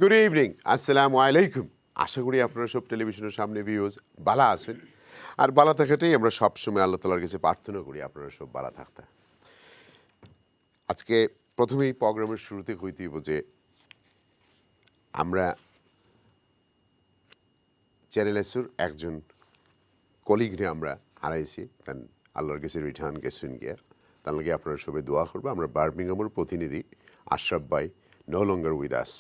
Good evening, আসসালামু আলাইকুম। আশা করি আপনারা সব টেলিভিশনের সামনে ভিউজ ভালো আছেন, আর ভালো থাকাটাই আমরা সবসময় আল্লাহ তাআলার কাছে প্রার্থনা করি আপনারা সব ভালো থাকতে। আজকে প্রথমেই প্রোগ্রামের শুরুতে কইতে হইব যে আমরা চ্যানেল এসুর একজন কলিগরে আমরা হারাইছি, তান আল্লাহর কাছে রিটার্ন গেছেন গিয়া, তার লাগে আপনারা সবাই দোয়া করবো। আমরা বার্মিংহামের প্রতিনিধি আশরাফ ভাই নো লঙ্গার উইথ আস।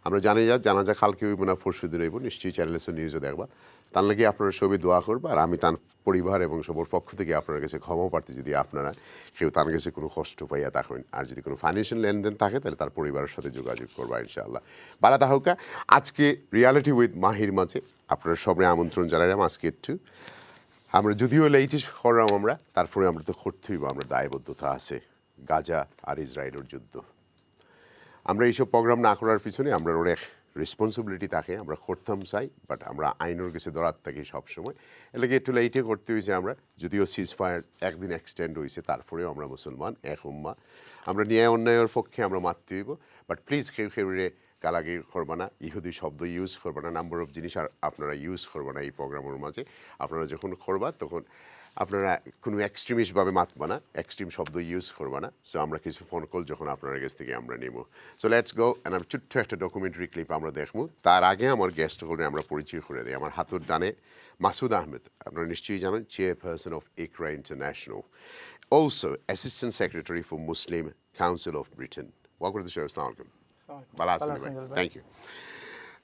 আমরা জানাজা কালকে হইব না পরশু দিন হইব, নিশ্চয়ই চ্যানেল এসে নিউজও দেখবা। তার লাগে আপনারা সবাই দোয়া করবো, আর আমি তার পরিবার এবং সবার পক্ষ থেকে আপনার কাছে ক্ষমা প্রার্থী যদি আপনারা কেউ তার কাছে কোনো কষ্ট পাইয়া থাকেন, আর যদি কোনো ফাইন্যান্সিয়াল লেনদেন থাকে তাহলে তার পরিবারের সাথে যোগাযোগ করবা ইনশাআল্লাহ। বালা তাহকা আজকে রিয়ালিটি উইথ মাহির মাঝে আপনারা সবাই আমন্ত্রণ জানালাম। আজকে একটু আমরা যদিও লেইটে করলাম আমরা, তারপরে আমরা তো করতে হইব, আমরা দায়বদ্ধতা আছে গাজা আর ইসরায়েলের যুদ্ধ। আমরা এইসব প্রোগ্রাম না করার পিছনে আমরা অনেক রেসপন্সিবিলিটি থাকে, আমরা করতাম চাই, বাট আমরা আইনের কাছে দৌড়াতে থাকি সবসময়। এলাকে একটু লেইটে করতে হয়েছে আমরা, যদিও সিজ ফায়ার একদিন এক্সটেন্ড হয়েছে, তারপরেও আমরা মুসলমান এক উম্মা, আমরা ন্যায় অন্যায়ের পক্ষে আমরা মারতে হইব। বাট প্লিজ কেউ গালাগি করবা না, ইহুদি শব্দ ইউজ করবা না, নাম্বার অফ জিনিস আর আপনারা ইউজ করবা না এই প্রোগ্রামের মাঝে। আপনারা যখন করবা তখন আপনারা কোনো এক্সট্রিমিস্টভাবে মাতবা না, এক্সট্রিম শব্দ ইউজ করবা না। সো আমরা কিছু ফোন কল যখন আপনার কাছ থেকে আমরা নেব। সো লেটস গো, অ্যান্ড আমি ছোট্ট একটা ডকুমেন্টারি ক্লিপ আমরা দেখবো। তার আগে আমার গেস্ট হলে আমরা পরিচয় করে দিই। আমার হাতের ডানে মাসুদ আহমেদ, আপনারা নিশ্চয়ই জানেন, chairperson of Iqra international, also assistant secretary for Muslim council of Britain. Welcome to the show. আসসালামু আলাইকুম। ভালো আছেন ভাই? Thank you.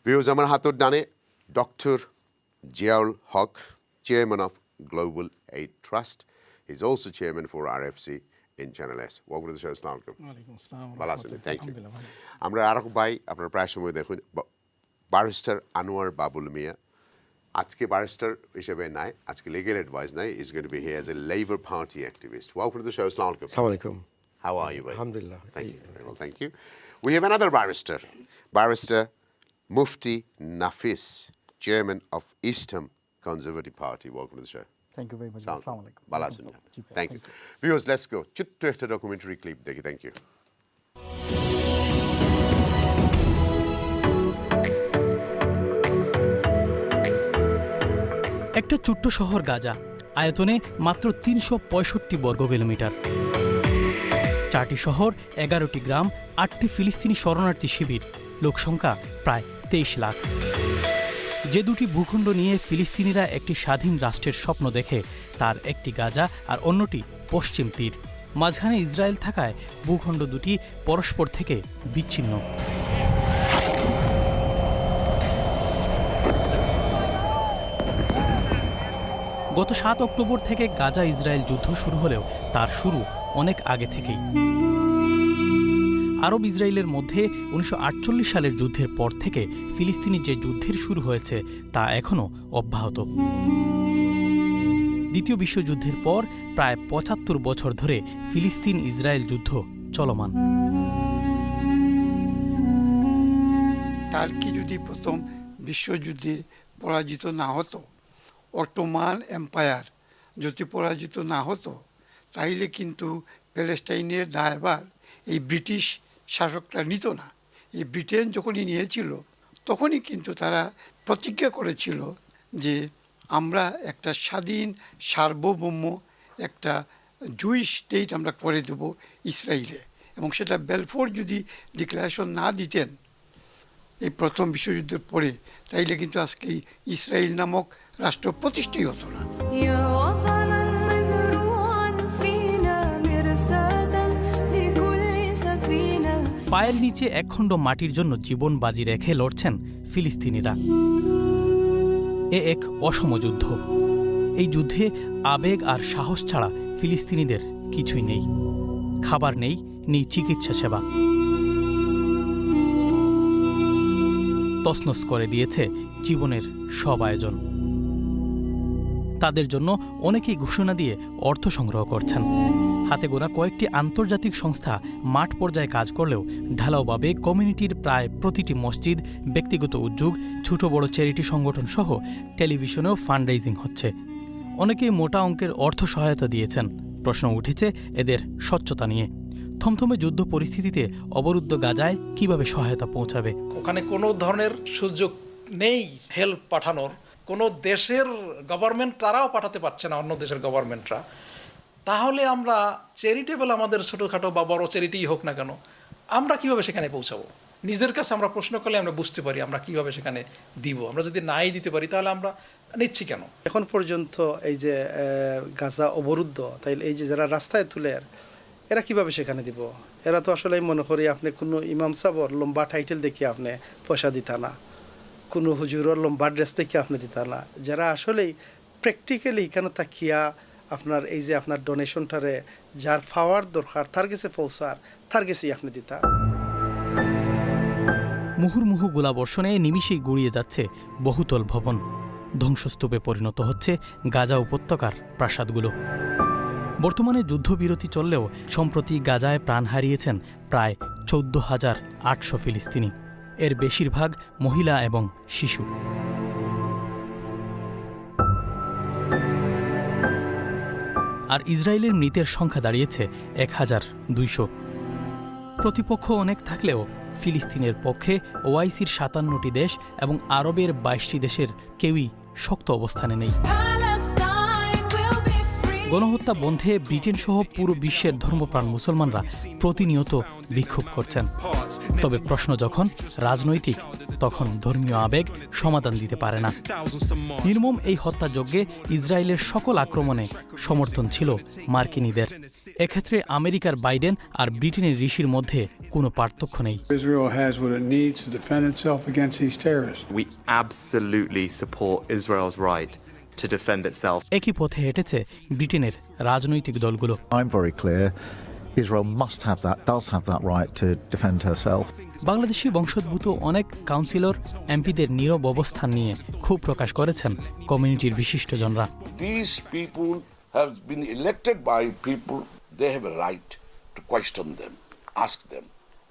ভিউয়ার্স, আমার হাতের ডানে doctor Ziaul Haque, chairman of Global Aid Trust. He's also chairman for RFC in Channel S. Welcome to the show. Assalamu alaikum. Walaikum assalam. ভালো আছেন? Thank you. আমরা আরেক ভাই আপনারা প্রায় সময় দেখুন, ব্যারিস্টার আনোয়ার বাবুল মিয়া। আজকে ব্যারিস্টার হিসেবে নাই, আজকে লিগ্যাল অ্যাডভাইস নাই, is going to B here as a labour party activist. Welcome to the show. Assalamu alaikum. Assalamu alaikum. How are you, bhai? Alhamdulillah. Thank you very well. Thank you. We have another barrister, Barrister Mufti Nafis, chairman of Eastern Conservative Party. Welcome to the show. Thank you very much. Sound Assalamu alaikum. ভালো আছেন? Thank you. Viewers, let's go. ছোট্ট একটা documentary clip দেখি। Thank you. একটা ছোট্ট শহর গাজা, আয়তনে মাত্র 365 বর্গ কিলোমিটার। 4টি শহর, 11টি গ্রাম, 8টি ফিলিস্তিনি শরণার্থী শিবির, লোকসংখ্যা প্রায় 23 লাখ। যে দুটি ভূখণ্ড নিয়ে ফিলিস্তিনিরা একটি স্বাধীন রাষ্ট্রের স্বপ্ন দেখে, তার একটি গাজা আর অন্যটি পশ্চিম তীর। মাঝখানে ইসরায়েল থাকায় ভূখণ্ড দুটি পরস্পর থেকে বিচ্ছিন্ন। গত 7 অক্টোবর থেকে গাজা ইসরায়েল যুদ্ধ শুরু হলেও তার শুরু অনেক আগে থেকেই। আরব ইসরায়েলের মধ্যে 1948 সালের যুদ্ধের পর থেকে ফিলিস্তিনি যে যুদ্ধের শুরু হয়েছে তা এখনও অব্যাহত। দ্বিতীয় বিশ্বযুদ্ধের পর প্রায় 75 বছর ধরে ফিলিস্তিন ইসরায়েল যুদ্ধ চলমান। টার্কি যদি প্রথম বিশ্বযুদ্ধে পরাজিত না হতো, অটোমান এম্পায়ার যদি পরাজিত না হতো, তাইলে কিন্তু প্যালেস্টাইনের দায়ভার এই ব্রিটিশ শাসকরা নিত না। এই ব্রিটেন যখনই নিয়েছিল তখনই কিন্তু তারা প্রতিজ্ঞা করেছিল যে আমরা একটা স্বাধীন সার্বভৌম একটা জুইশ স্টেট আমরা করে দেব ইসরায়েলে, এবং সেটা বেলফোর যদি ডিক্লারেশন না দিতেন এই প্রথম বিশ্বযুদ্ধের পরে, তাইলে কিন্তু আজকে ইসরায়েল নামক রাষ্ট্র প্রতিষ্ঠাই হতো না। পায়ের নিচে একখণ্ড মাটির জন্য জীবন বাজি রেখে লড়ছেন ফিলিস্তিনিরা। এক অসম যুদ্ধ। এই যুদ্ধে আবেগ আর সাহস ছাড়া ফিলিস্তিনিদের কিছুই নেই। খাবার নেই, নেই চিকিৎসা সেবা। তছনছ করে দিয়েছে জীবনের সব আয়োজন। তাদের জন্য অনেকেই ঘোষণা দিয়ে অর্থ সংগ্রহ করছেন। হাতে গোনা কয়েকটি আন্তর্জাতিক সংস্থা মাঠ পর্যায়ে কাজ করলেও ঢালাওভাবে কমিউনিটির প্রায় প্রতিটি মসজিদ, ব্যক্তিগত উদ্যোগ, ছোট বড় চ্যারিটি সংগঠন সহ টেলিভিশনেও ফান্ড রেইজিং হচ্ছে। অনেকেই মোটা অঙ্কের অর্থ সহায়তা দিয়েছেন। প্রশ্ন উঠেছে এদের স্বচ্ছতা নিয়ে। থমথমে যুদ্ধ পরিস্থিতিতে অবরুদ্ধ গাজায় কিভাবে সহায়তা পৌঁছাবে? ওখানে কোনো ধরনের সুযোগ নেই হেল্প পাঠানোর, কোনো দেশের গভর্নমেন্ট তারাও পাঠাতে পারছে না, অন্য দেশের গভর্নমেন্টরা। তাহলে আমরা চ্যারিটেবল, আমাদের ছোটোখাটো বা বড় চ্যারিটি হোক না কেন, আমরা কিভাবে সেখানে পৌঁছাবো? নিজের কাছে আমরা প্রশ্ন করলে আমরা বুঝতে পারি আমরা কিভাবে সেখানে দিব। আমরা যদি নাই দিতে পারি তাহলে আমরা নিচ্ছি কেন? এখন পর্যন্ত এই যে গাজা অবরুদ্ধ, তাই এই যে যারা রাস্তায় তুলে এরা কিভাবে সেখানে দিব? এরা তো আসলে মনে করি আপনি কোনো ইমাম সাবর লম্বা টাইটেল দেখে আপনি পয়সা দিতা না, কোনো হুজুরের লম্বা ড্রেস দেখে আপনি দিতা না। যারা আসলেই প্র্যাকটিক্যালি এখানে তাকিয়া আপনার এই যে আপনার ডোনেশনটারে যার পাওয়ার দরকার তার কাছে পৌঁছার, তার কাছেই আপনি দিতা। মুহুর্মুহু গোলাবর্ষণে নিমিষেই গুড়িয়ে যাচ্ছে বহুতল ভবন, ধ্বংসস্তূপে পরিণত হচ্ছে গাজা উপত্যকার প্রাসাদগুলো। বর্তমানে যুদ্ধবিরতি চললেও সম্প্রতি গাজায় প্রাণ হারিয়েছেন প্রায় 14,800 ফিলিস্তিনি, এর বেশিরভাগ মহিলা এবং শিশু। আর ইসরায়েলের মৃতের সংখ্যা দাঁড়িয়েছে 1,200। প্রতিপক্ষ অনেক থাকলেও ফিলিস্তিনের পক্ষে ওআইসির 57টি দেশ এবং আরবের 22টি দেশের কেউই শক্ত অবস্থানে নেই। গণহত্যা বন্ধে ব্রিটেন সহ পুরো বিশ্বের ধর্মপ্রাণ মুসলমানরা প্রতিনিয়ত বিক্ষোভ করছেন। তবে প্রশ্ন যখন রাজনৈতিক, তখন ধর্মীয় আবেগ সমাধান দিতে পারে না। নির্মম এই হত্যাযজ্ঞে ইসরায়েলের সকল আক্রমণে সমর্থন ছিল মার্কিনীদের। এক্ষেত্রে আমেরিকার বাইডেন আর ব্রিটেনের ঋষির মধ্যে কোনো পার্থক্য নেই। We absolutely support Israel's right to defend itself. একই পথে হেঁটেছে ব্রিটেনের রাজনৈতিক দলগুলো। I'm very clear. Israel does have that right to defend herself. Bangladeshi বংশোদ্ভূত অনেক কাউন্সিলর, এমপিদের নীরব অবস্থান নিয়ে ক্ষোভ প্রকাশ করেছেন কমিউনিটির বিশিষ্টজনরা। These people have been elected by people. They have a right to question them, ask them,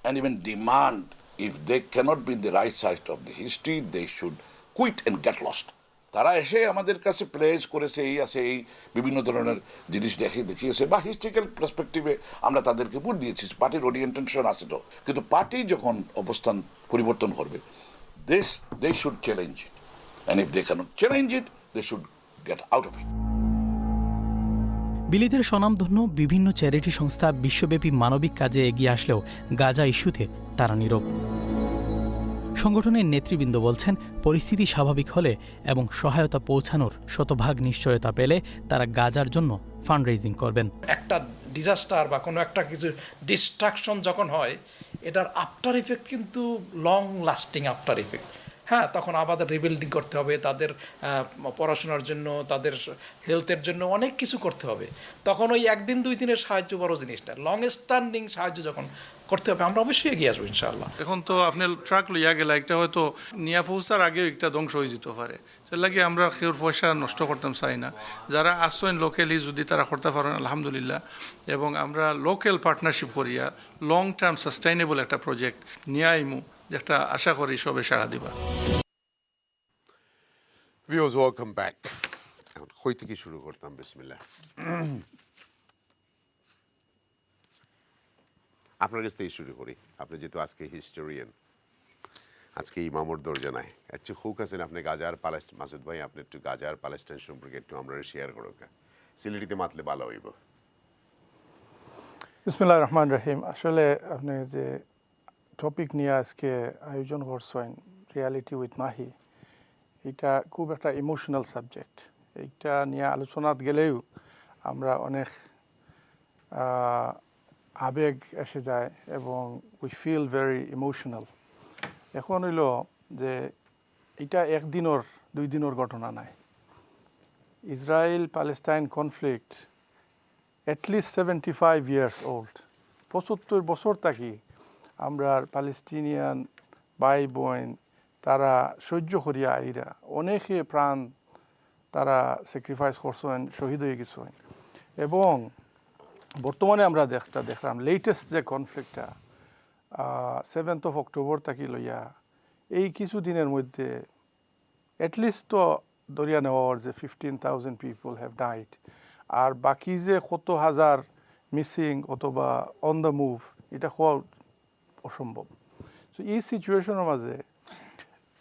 and even demand if they cannot be in the right side of the history, they should quit and get lost. তারা এসে আমাদের কাছে plays করেছে, এই আছে, এই বিভিন্ন ধরনের জিনিস দেখিয়েছে, বা হিস্ট্রিক্যাল পার্সপেক্টিভে আমরা তাদেরকে ভোট দিয়েছি, পার্টির ওরিয়েন্টেশন আছে তো। কিন্তু পার্টি যখন অবস্থান পরিবর্তন করবে, they should challenge it, and if they cannot challenge it, they should get out of it. বিলিতের স্বনামধন্য বিভিন্ন চ্যারিটি সংস্থা বিশ্বব্যাপী মানবিক কাজে এগিয়ে আসলেও গাজা ইস্যুতে তারা নীরব। সংগঠনের নেতৃবৃন্দ বলছেন, পরিস্থিতি স্বাভাবিক হলে এবং সহায়তা পৌঁছানোর শতভাগ নিশ্চয়তা পেলে তারা গাজার জন্য ফান্ড রেইজিং করবেন। একটা ডিজাস্টার বা কোনো একটা কিছু ডিস্ট্রাকশন যখন হয়, এটার আফটার ইফেক্ট কিন্তু লং লাস্টিং আফটার ইফেক্ট। হ্যাঁ, তখন আবার রিবিল্ডিং করতে হবে, তাদের পড়াশোনার জন্য, তাদের হেলথের জন্য অনেক কিছু করতে হবে। তখন ওই একদিন দুই দিনের সাহায্য বড় জিনিসটা, লং স্ট্যান্ডিং সাহায্য যখন করতে হবে, আমরা অবশ্যই এগিয়ে আসবো ইনশাআল্লাহ। এখন তো আপনি ট্রাক লইয়া গেলে একটা হয়তো নিয়া পৌঁছার আগেও একটা ধ্বংস হয়ে যেতে পারে। সে লাগে আমরা কেউর পয়সা নষ্ট করতাম চাই না। যারা আসছেন লোকালি যদি তারা করতে পারেন আলহামদুলিল্লাহ, এবং আমরা লোকাল পার্টনারশিপ করিয়া লং টার্ম সাস্টেইনেবল একটা প্রজেক্ট নিয়ে আইমু, যেটা আশা করি সবে সাড়া দিবা। Viewers, welcome back. এখন কই থেকে শুরু করতাম? বিসমিল্লাহ। আপনার কাছ থেকে শুরু করি। আপনি যেহেতু আজকে হিস্টোরিয়ান, আজকে ইমামর দরজা নাই, একটু খুক আছেন আপনি গাজার পালেস্টাইন। মাসুদ ভাই, আপনি একটু গাজার পালেস্টাইন সম্পর্কে একটু আমরা শেয়ার করো, সিলেটিতে মাতলে ভালো হইব। বিসমিল্লাহির রহমানির রহিম। আসলে আপনি যে টপিক নিয়ে আজকে আয়োজন করছেন, রিয়ালিটি উইথ মাহি, এটা খুব একটা ইমোশনাল সাবজেক্ট। এইটা নিয়ে আলোচনাত গেলেও আমরা অনেক আবেগ এসে যায় এবং উই ফিল ভেরি ইমোশনাল। এখন হইল যে এটা একদিনের দুই দিনের ঘটনা নাই। Israel Palestine conflict at least 75 years old। 75 বছর থাকি আমরা প্যালেস্টিনিয়ান ভাই বোন তারা সহ্য করিয়া আইরা অনেকে প্রাণ তারা স্যাক্রিফাইস করছেন, শহীদ হয়ে গেছেন। এবং বর্তমানে আমরা দেখলাম লেটেস্ট যে কনফ্লিক্টটা 7th of October থাকি লইয়া এই কিছু দিনের মধ্যে অ্যাটলিস্ট তো দরিয়া নেওয়ার যে 15,000 people have died, আর বাকি যে কত হাজার মিসিং অথবা অন দ্য মুভ, এটা হওয়া অসম্ভব। সো এই সিচুয়েশনের মাঝে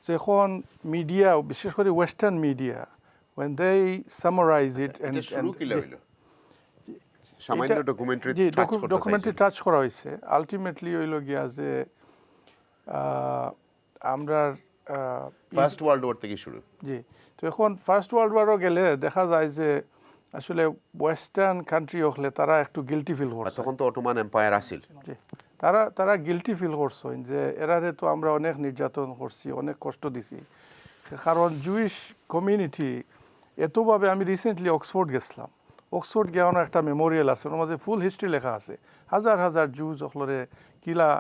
যখন মিডিয়া, বিশেষ করে western media, when they summarize it and সামান্য ডকুমেন্টারি ডকুমেন্টারি টাচ করা হয়েছে, আলটিমেটলি হইল গিয়া যে আমরা ফার্স্ট ওয়ার্ল্ড ওয়ার থেকে শুরু। জি, তো এখন ফার্স্ট ওয়ার্ল্ড ওয়ারও গেলে দেখা যায় যে আসলে ওয়েস্টার্ন কান্ট্রি হলে তারা একটু গিল্টি ফিল করছে। তখন তো অটোমান এম্পায়ার আছিল। জি, তারা গিল্টি ফিল করছেন যে এরারে তো আমরা অনেক নির্যাতন করছি, অনেক কষ্ট দিছি। কারণ জুইশ কমিউনিটি এতভাবে, আমি রিসেন্টলি অক্সফোর্ড গেছিলাম, অক্সফোর্ড গিয়ানো একটা মেমোরিয়াল আছে, ওর মাঝে ফুল হিস্ট্রি লেখা আছে, হাজার হাজার জুজ হলরে কিলা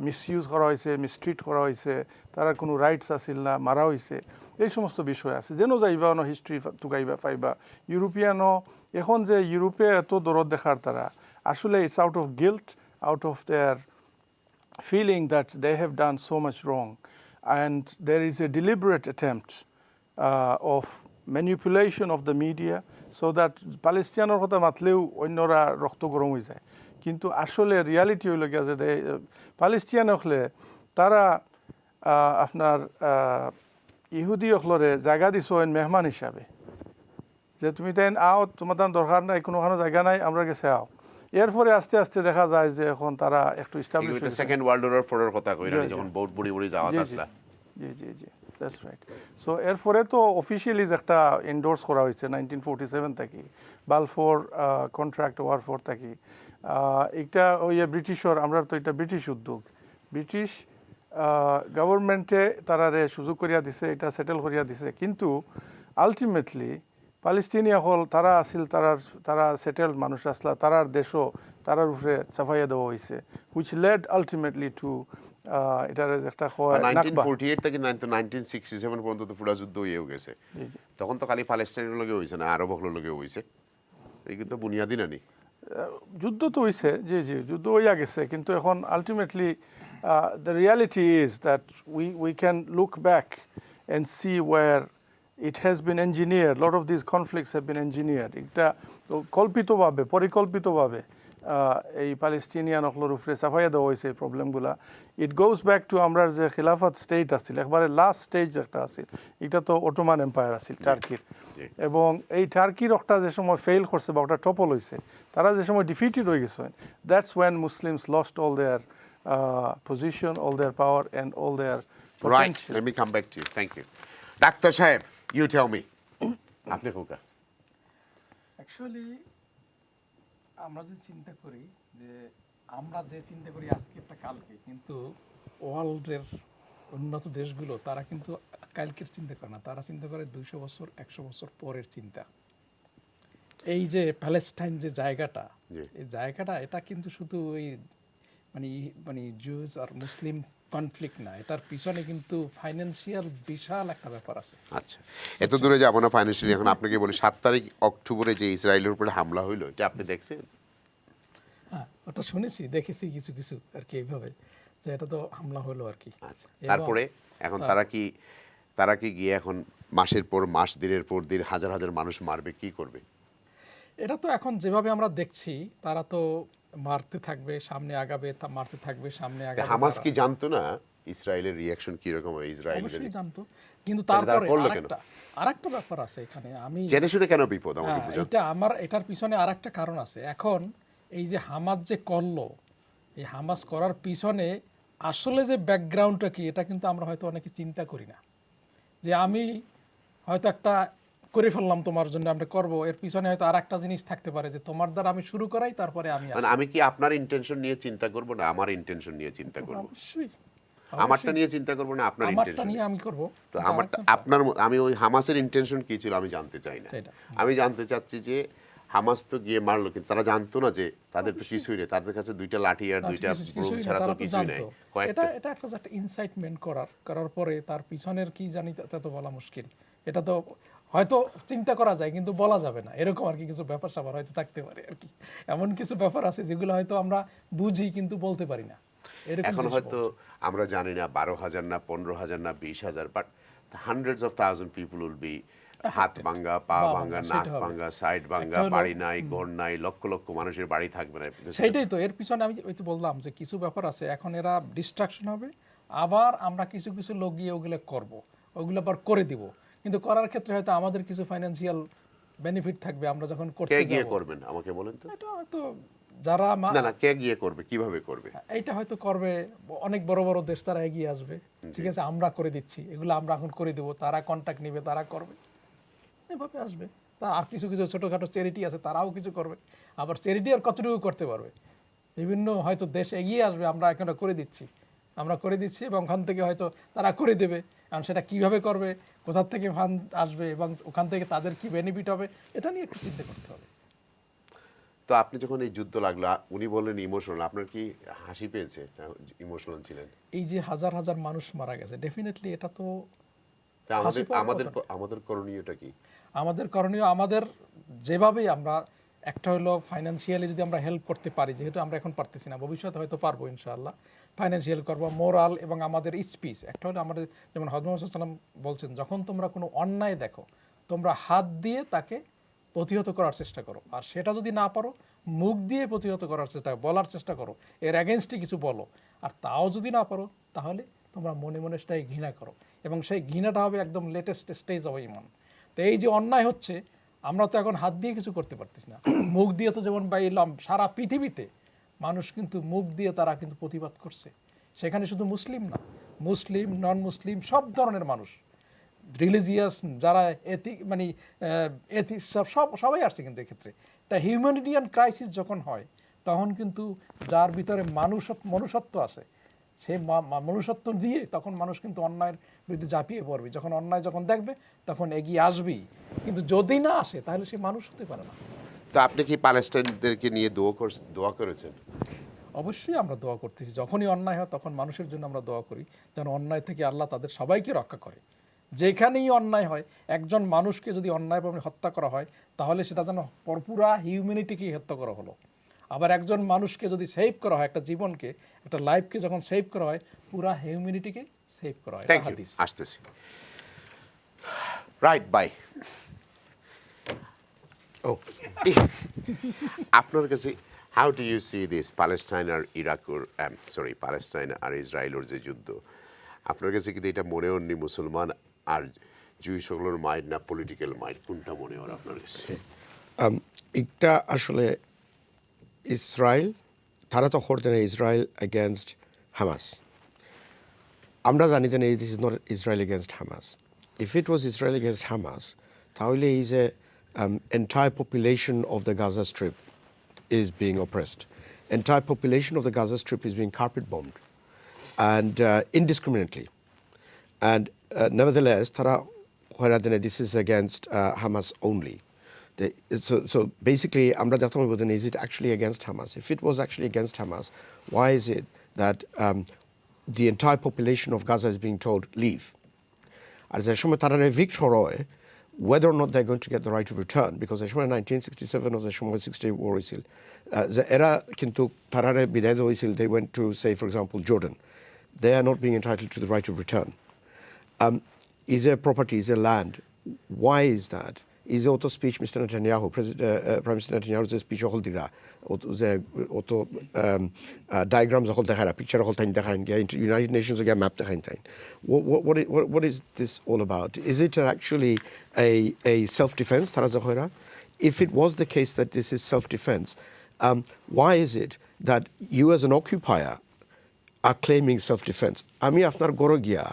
মিসইউজ করা হয়েছে, মিসট্রিট করা হয়েছে, তারা কোনো রাইটস আসিল না, মারা হয়েছে, এই সমস্ত বিষয় আছে। যেন যাইবা অন হিস্ট্রি টুকাইবা পাইবা। ইউরোপিয়ানও এখন যে ইউরোপে এত দরদ দেখার তারা, আসলে it's out of guilt, out of their feeling that they have done so much wrong, and there is a deliberate attempt of manipulation of the media so that Palestinian কথা মাতলেও অন্যরা রক্ত গরম হয়ে যায়। কিন্তু আসলে রিয়ালিটি হইল গিয়া যে প্যালেস্টিয়ান হলে তারা আপনার ইহুদি হলরে জায়গা দিছ মেহমান হিসাবে, যে তুমি তাই আও, তোমার তার দরকার নাই, কোনোখানে জায়গা নাই, আমরা গেছে আও। এরপরে আস্তে আস্তে দেখা যায় যে এখন তারা একটু এস্টাবলিশ হয়েছে। সেকেন্ড ওয়ার্ল্ড ওয়ার পরের কথা কইরা যখন বহুত বুড়ি বুড়ি যাওয়া আসলা। জি জি জি, দ্যাটস রাইট। সো এরপরে তো অফিশিয়ালি একটা এন্ডোর্স করা হয়েছে 1947 থেকে, বালফোর কন্ট্রাক্ট ওয়ার ফোর থেকে। এটা ওই ব্রিটিশর, আমরা তো এটা ব্রিটিশ উদ্যোগ, ব্রিটিশ গভর্নমেন্টে তারারে সুযোগ করিয়া দিছে, এটা সেটেল করিয়া দিছে। কিন্তু আলটিমেটলি প্যালেস্টিনিয়া হল তারা আসিল, তারা সেটেলড মানুষ আসলা, তারার দেশও তারার উপরে চাপাইয়া দেওয়া হয়েছে, হুইচ লেড আলটিমেটলি টু এটার একটা 1948 থেকে 1967 পর্যন্ত তো পুরা যুদ্ধ হয়েও গেছে। তখন তো খালি প্যালেস্টাইনের লগে হইছে না, আরব হকলের লগে হইছে। এই কিন্তু বুনিয়াদি না নি যুদ্ধ তো হইছে। জি জি, যুদ্ধ হইয়া গেছে, কিন্তু এখন ultimately the reality is that we can look back and see where it has been engineered, lot of these conflicts have been engineered. এটা কল্পিতভাবে, পরিকল্পিতভাবে এই প্যালেস্টিনিয়ান হকলের উপরে চাপাইয়া দেওয়া হয়েছে এই প্রবলেমগুলা। ইট গোজ ব্যাক টু আমরা যে খিলাফত স্টেট আসছিল, একবারে লাস্ট স্টেজ একটা আসছিল, এটা তো অটোমান এম্পায়ার আসছিল টার্কির। এবং এই টার্কির একটা যে সময় ফেল করছে বা একটা টপল হয়েছে, তারা যে সময় ডিফিটেড হয়ে গেছে, that's when Muslims lost all their position, all their power and all their right. Let me come back to you. Thank you ডাক্তার সাহেব। You tell me. আপনি কোকা অ্যাকচুয়ালি আমরা যদি চিন্তা করি যে আমরা যে চিন্তা করি আজকে একটা কালকে, কিন্তু ওয়ার্ল্ডের উন্নত দেশগুলো তারা কিন্তু কালকের চিন্তা করে না, তারা চিন্তা করে 200 বছর 100 বছর পরের চিন্তা। এই যে প্যালেস্টাইন যে জায়গাটা, এই জায়গাটা এটা কিন্তু শুধু ওই মানে জুজ আর মুসলিম কনফ্লিক্ট না, এটার পিছনে কিন্তু ফাইন্যান্সিয়াল বিশাল একটা ব্যাপার আছে। আচ্ছা, এত দূরে যাবো না ফাইন্যান্সিয়ালি। এখন আপনাকে বলি 7 তারিখ অক্টোবরে যে ইসরায়েলের উপরে হামলা হইলো, এটা আপনি দেখছেন? হ্যাঁ, ওটা শুনেছি, দেখেছি কিছু কিছু আর কি, এইভাবে যে এটা তো হামলা হলো আর কি। আচ্ছা, তারপরে এখন তারা কি গিয়ে এখন মাসের পর মাস, দিনের পর দিন হাজার হাজার মানুষ মারবে, কি করবে? এটা তো এখন যেভাবে আমরা দেখছি, তারা তো মারতে থাকবে, সামনে আগাবে, মারতে থাকবে, সামনে আগাবে। হামাস কি জানতো না ইসরায়েলের রিঅ্যাকশন কি রকম হবে? অবশ্যই জানতো, কিন্তু তারপরে আরেকটা ব্যাপার আছে এখানে। আমি জেনে শুনে কেন বিপদ আমাকে বুঝান। এটার পিছনে আরেকটা কারণ আছে। এখন এই যে হামাস যে করলো, এই হামাস করার পিছনে আসলে যে ব্যাকগ্রাউন্ডটা কি, এটা কিন্তু আমরা হয়তো অনেকে চিন্তা করি না। যে আমি হয়তো একটা করে ফেললাম তোমার জন্য, আমরা করব, এর পিছনে হয়তো আরেকটা জিনিস থাকতে পারে যে তোমার দ্বারা আমি শুরু করাই, তারপরে আমি কি আপনার ইন্টেনশন নিয়ে চিন্তা করব না আমার ইন্টেনশন নিয়ে চিন্তা করব? অবশ্যই আমারটা নিয়ে চিন্তা করব না আপনার ইন্টেনশন নিয়ে আমি করব। তো আমি ওই হামাসের ইন্টেনশন কি ছিল আমি জানতে চাই না। আমি জানতে চাচ্ছি যে হামাস তো গিয়ে মারলো, কিন্তু তারা জানতো না যে তাদের তো কিছুই নেই, তাদের কাছে 2টা লাঠি আর 2টা বোম ছাড়া তো কিছুই নেই। এটা একটা ইনসাইটমেন্ট করার পরে তার পিছনের কি জানি তা তো বলা মুশকিল। এটা তো হয়তো চিন্তা করা যায় কিন্তু বলা যাবে না, এরকম আর কি কিছু ব্যাপার স্যাপার হয়তো থাকতে পারে আর কি। এমন কিছু ব্যাপার আছে যেগুলো হয়তো আমরা বুঝি কিন্তু বলতে পারি না। এখন হয়তো আমরা জানি না 12,000 না 15,000 না 20,000, but hundreds of thousands people will be হাত ভাঙ্গা, পা পা ভাঙ্গা, ভাঙ্গা, নাক সেটা হবে। ভাঙ্গা, সাইড ভাঙ্গা, একটা হলো- বাড়ি নাই, ঘর নাই, লক্ষ লক্ষ মানুষের বাড়ি থাকবে না। সেইটাই তো এর পিছনে আমি ওই তো বললাম যে কিছু ব্যাপার আছে, এখন এরা ডিস্ট্রাকশন হবে, আবার আমরা কিছু কিছু লোক গিয়ে ওগুলো করব, ওগুলো আবার করে দিব, কিন্তু করার ক্ষেত্রে হয়তো আমাদের কিছু ফাইন্যান্সিয়াল বেনিফিট থাকবে আমরা যখন কে করতে গিয়ে যাব। করবেন আমাকে বলেন তো? এটা হয়তো যারা না না, কে গিয়ে করবে, কিভাবে করবে? এইটা হয়তো করবে অনেক বড় বড় দেশ, তারা এগিয়ে আসবে, ঠিক আছে আমরা করে দিচ্ছি, এগুলো আমরা এখন করে দেবো, তারা কন্ট্যাক্ট নিবে, তারা করবে, এভাবে আসবে। তা আর কিছু কিছু ছোটোখাটো চ্যারিটি আছে, তারাও কিছু করবে, আবার চ্যারিটি আর কতটুকু করতে পারবে, বিভিন্ন হয়তো দেশ এগিয়ে আসবে, আমরা এখন করে দিচ্ছি, আমরা করে দিচ্ছি, এবং ওখান থেকে হয়তো তারা করে দেবে। কারণ সেটা কিভাবে করবে, কোথা থেকে ফান্ড আসবে, এবং ওখান থেকে তাদের কি বেনিফিট হবে, এটা নিয়ে একটু চিন্তা করতে হবে। তো আপনি যখন এই যুদ্ধ লাগলো, উনি বললেন ইমোশনাল, আপনার কি হাসি পেয়েছে? ইমোশনাল ছিলেন? এই যে হাজার হাজার মানুষ মারা গেছে, ডেফিনেটলি এটা তো তা আমাদের হাসি পাওয়ার আমাদের কথা না। আমাদের করণীয়টা কি? আমাদের করণীয়, আমাদের যেভাবেই আমরা, একটা হলো ফাইন্যান্সিয়ালি যদি আমরা হেল্প করতে পারি, যেহেতু আমরা এখন পারতেছি না, ভবিষ্যতে হয়তো পারবো ইনশাআল্লাহ, ফাইন্যান্সিয়াল করবো, মোরাল এবং আমাদের স্পিচ। একটা হলো আমাদের, যেমন হযরত মুহাম্মদ সাল্লাল্লাহু আলাইহি ওয়াসাল্লাম বলছেন, যখন তোমরা কোনো অন্যায় দেখো, তোমরা হাত দিয়ে তাকে প্রতিহত করার চেষ্টা করো, আর সেটা যদি না পারো, মুখ দিয়ে প্রতিহত করার চেষ্টা, বলার চেষ্টা করো, এর অ্যাগেনস্টে কিছু বলো, আর তাও যদি না পারো, তাহলে তোমরা মনে মনে সেটাই ঘৃণা করো, এবং সেই ঘৃণাটা হবে একদম লেটেস্ট স্টেজ অফ ইমান। তো এই যে অন্যায় হচ্ছে, আমরা তো এখন হাত দিয়ে কিছু করতে পারতেছি না, মুখ দিয়ে তো যেমন বাইলাম, সারা পৃথিবীতে মানুষ কিন্তু মুখ দিয়ে তারা কিন্তু প্রতিবাদ করছে, সেখানে শুধু মুসলিম না, মুসলিম, নন মুসলিম, সব ধরনের মানুষ, রিলিজিয়াস, যারা মানে সবাই আসছে কিন্তু এক্ষেত্রে। তা হিউম্যানিটিয়ান ক্রাইসিস যখন হয়, তখন কিন্তু যার ভিতরে মনুষ্যত্ব আছে, সেই মনুষ্যত্ব দিয়ে তখন মানুষ কিন্তু অন্যায়ের বিরুদ্ধে ঝাঁপিয়ে পড়বে, যখন অন্যায় যখন দেখবে তখন এগিয়ে আসবেই, কিন্তু যদি না আসে তাহলে সে মানুষ হতে পারে না। তো আপনি কি প্যালেস্টাইনদেরকে নিয়ে দোয়া করেছেন? অবশ্যই আমরা দোয়া করতেছি, যখনই অন্যায় হয় তখন মানুষের জন্য আমরা দোয়া করি, যেন অন্যায় থেকে আল্লাহ তাদের সবাইকে রক্ষা করে। যেখানেই অন্যায় হয়, একজন মানুষকে যদি অন্যায়ভাবে হত্যা করা হয়, তাহলে সেটা যেন পুরা হিউম্যানিটিকেই হত্যা করা হলো। আবার একজন মানুষকে যদি সেভ করা হয়, একটা জীবনকে, একটা লাইফকে যখন সেভ করা হয়, পুরা হিউম্যানিটিকে সেভ করা হয়। থ্যাংক ইউ, আসতেছি। Right, bye. ও, আপনার কাছে how do you see this Palestine আর ইরাকুর, প্যালেস্টাইন আর ইসরায়েলের যে যুদ্ধ, আপনার কাছে কিন্তু এটা মনে হয়নি মুসলমান আর জুইশগুলোর মাইন্ড না পলিটিক্যাল মাইন্ড, কোনটা মনে হয় আপনার কাছে? এটা আসলে ইসরায়েল, তারা তো করতেন ইসরায়েল এগেনস্ট হামাস। আমরা জানি যে this is not Israel against Hamas. If it was Israel against Hamas, তাহলে is a entire population of the Gaza Strip is being oppressed. Entire population of the Gaza Strip is being carpet bombed, and indiscriminately. And nevertheless, this is against Hamas only. So basically, is it actually against Hamas? If it was actually against Hamas, why is it that the entire population of Gaza is being told, leave? As whether or not they're going to get the right of return, because in 1967 was the 60 war isil. The era kintu tarare bidedo isil, they went to, say, for example, Jordan. They are not being entitled to the right of return. Is there property, is there land? Why is that? Is the auto speech Mr. Netanyahu, Prime Minister Netanyahu's speech all dira, auto diagrams all the picture all time the United Nations again map the what is this all about? Is it actually a self-defense? If it was the case that this is self-defense, why is it that you as an occupier are claiming self-defense? Ami afnar gorogia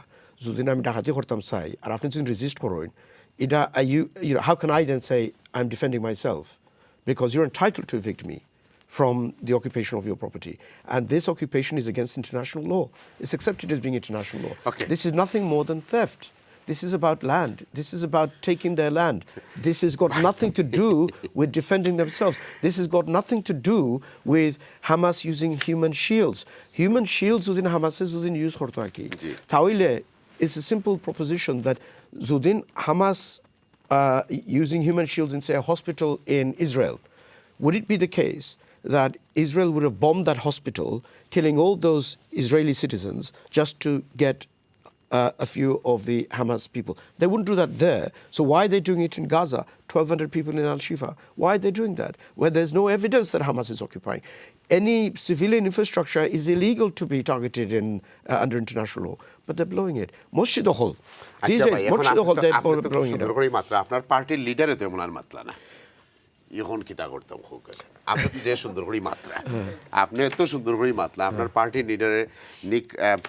zudin ami dakati kortam sai ar apni jodi resist koroin, how can I then say I'm defending myself? Because you're entitled to evict me from the occupation of your property. And this occupation is against international law. It's accepted as being international law. Okay. This is nothing more than theft. This is about land. This is about taking their land. This has got nothing to do with defending themselves. This has got nothing to do with Hamas using human shields. Human shields within Hamas is within use hortoaki. Tawile is a simple proposition that Zudin Hamas using human shields in, say, a hospital in Israel. Would it be the case that Israel would have bombed that hospital, killing all those Israeli citizens just to get a few of the Hamas people. They wouldn't do that there. So why are they doing it in Gaza? 1,200 people in Al-Shifa. Why are they doing that? Where there's no evidence that Hamas is occupying. Any civilian infrastructure is illegal to be targeted under international law, but they're blowing it. Mosjid Hall. These days, Mosjid Hall, they're blowing it up. আপনার পার্টির লিডারে তেমন আর মাতলা না এখন কিতা করতাম খুব কাছে আপনি যে সুন্দর করে মাত্রা আপনি এত সুন্দর করে মাতলা আপনার পার্টির লিডারের নিক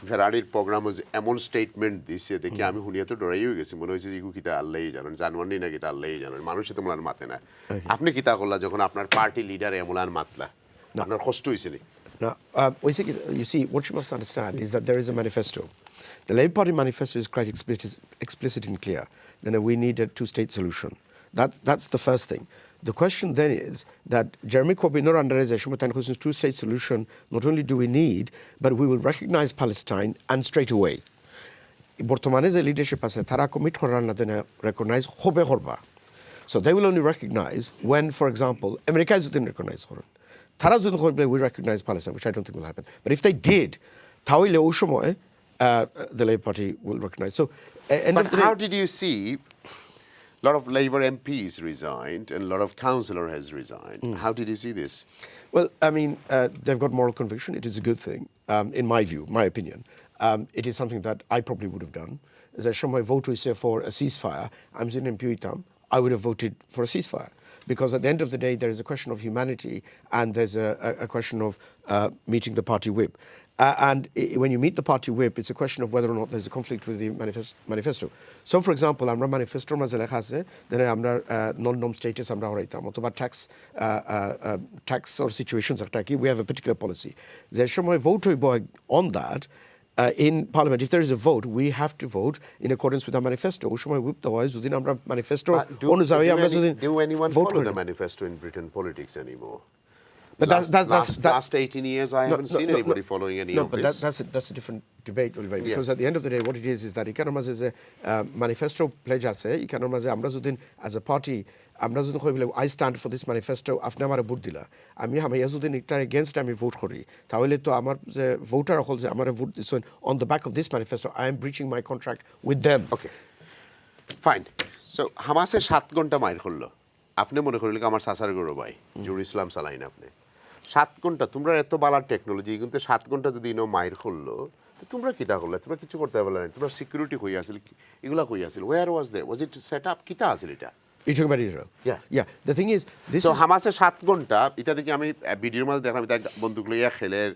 ফেরারির প্রোগ্রাম এমন স্টেটমেন্ট দিছে দেখি আমি শুনিয়া তো ডরাই হয়ে গেছি মনে হয়েছে ইগু কিতা আল্লাহই জানেন জানওয়ানি না কিতা আল্লাহই জানেন মানুষে তো মনে মাতে না আপনি কিতা করলা যখন আপনার পার্টির লিডার এমন আর মাতলা আপনার কষ্ট হয়েছে নি Now, you see, what you must understand is that there is a manifesto. The Labour Party manifesto is quite explicit and clear. Then we need a two-state solution. That's the first thing. The question then is that Jeremy Corbyn or under his two-state solution, not only do we need, but we will recognize Palestine and straight away. বর্তমানে যে leadership আছে তারা commit করার না দেন recognize হবে করবা. So they will only recognize when, for example, America didn't recognize করেন. তারা যদি করবে we recognize Palestine, which I don't think will happen. But if they did, তাহলে ওই সময় the Labour Party will recognize. So, but how did you see a lot of Labour MPs resigned and a lot of councillor has resigned? How did you see this? Well, I mean, they've got moral conviction. It is a good thing, in my view, my opinion. It is something that I probably would have done. As I show my vote is for a ceasefire, I'm in Impuitam, I would have voted for a ceasefire. Because at the end of the day, there is a question of humanity and there's a question of meeting the party whip. And when you meet the party whip, it's a question of whether or not there's a conflict with the manifesto. So, for example, আমরা manifesto মাঝে লেখা আছে, then আমরা non-norm status আমরা হরাইতাম, অথবা tax or situations একটা কি, we have a particular policy. যে সময় vote হইব on that, in Parliament, if there is a vote, we have to vote in accordance with our manifesto. ওই সময় whip দেওয়া হয়, যদি আমরা manifesto অনুযায়ী আমরা যদি do anyone vote follow করি। the manifesto in Britain politics anymore? But last 18 years, I haven't seen anybody following any of this. That's a different debate, because at the end of the day, what it is that economies is a manifesto pledge আছে, economies আমরা যদি as a party আমরা যদি কই বলে I stand for this manifesto, আপনি আমারে vote দিলা, আমি যদি এটার এগেইনস্ট আমি ভোট করি, তাহলে তো আমার যে ভোটার হল যে আমারে ভোট দিছেন on the back of this manifesto, I am breaching my contract with them. Okay, fine. So হামাসে 7 ঘন্টা মাইর করলো, আপনি মনে করিলেন আমার সাসার গরো ভাই জুর ইসলাম সালাইন আপনি 7 ঘন্টা তোমরা এত বালার টেকনোলজি কিন্তু 7 ঘন্টা যদি ইনো মাইর করলো তো তোমরা কিতা করলে তোমরা কিছু করতে পারলে না তোমরা সিকিউরিটি কই আছিল এগুলা কই আছিল where was it set up কিতা আছিল এটা You're talking about Israel? Yeah. The thing is, so হামাসে 7 ঘন্টা এটা দেখি আমি ভিডিওর মধ্যে দেখলাম এটা বন্দুক লইয়া খেলের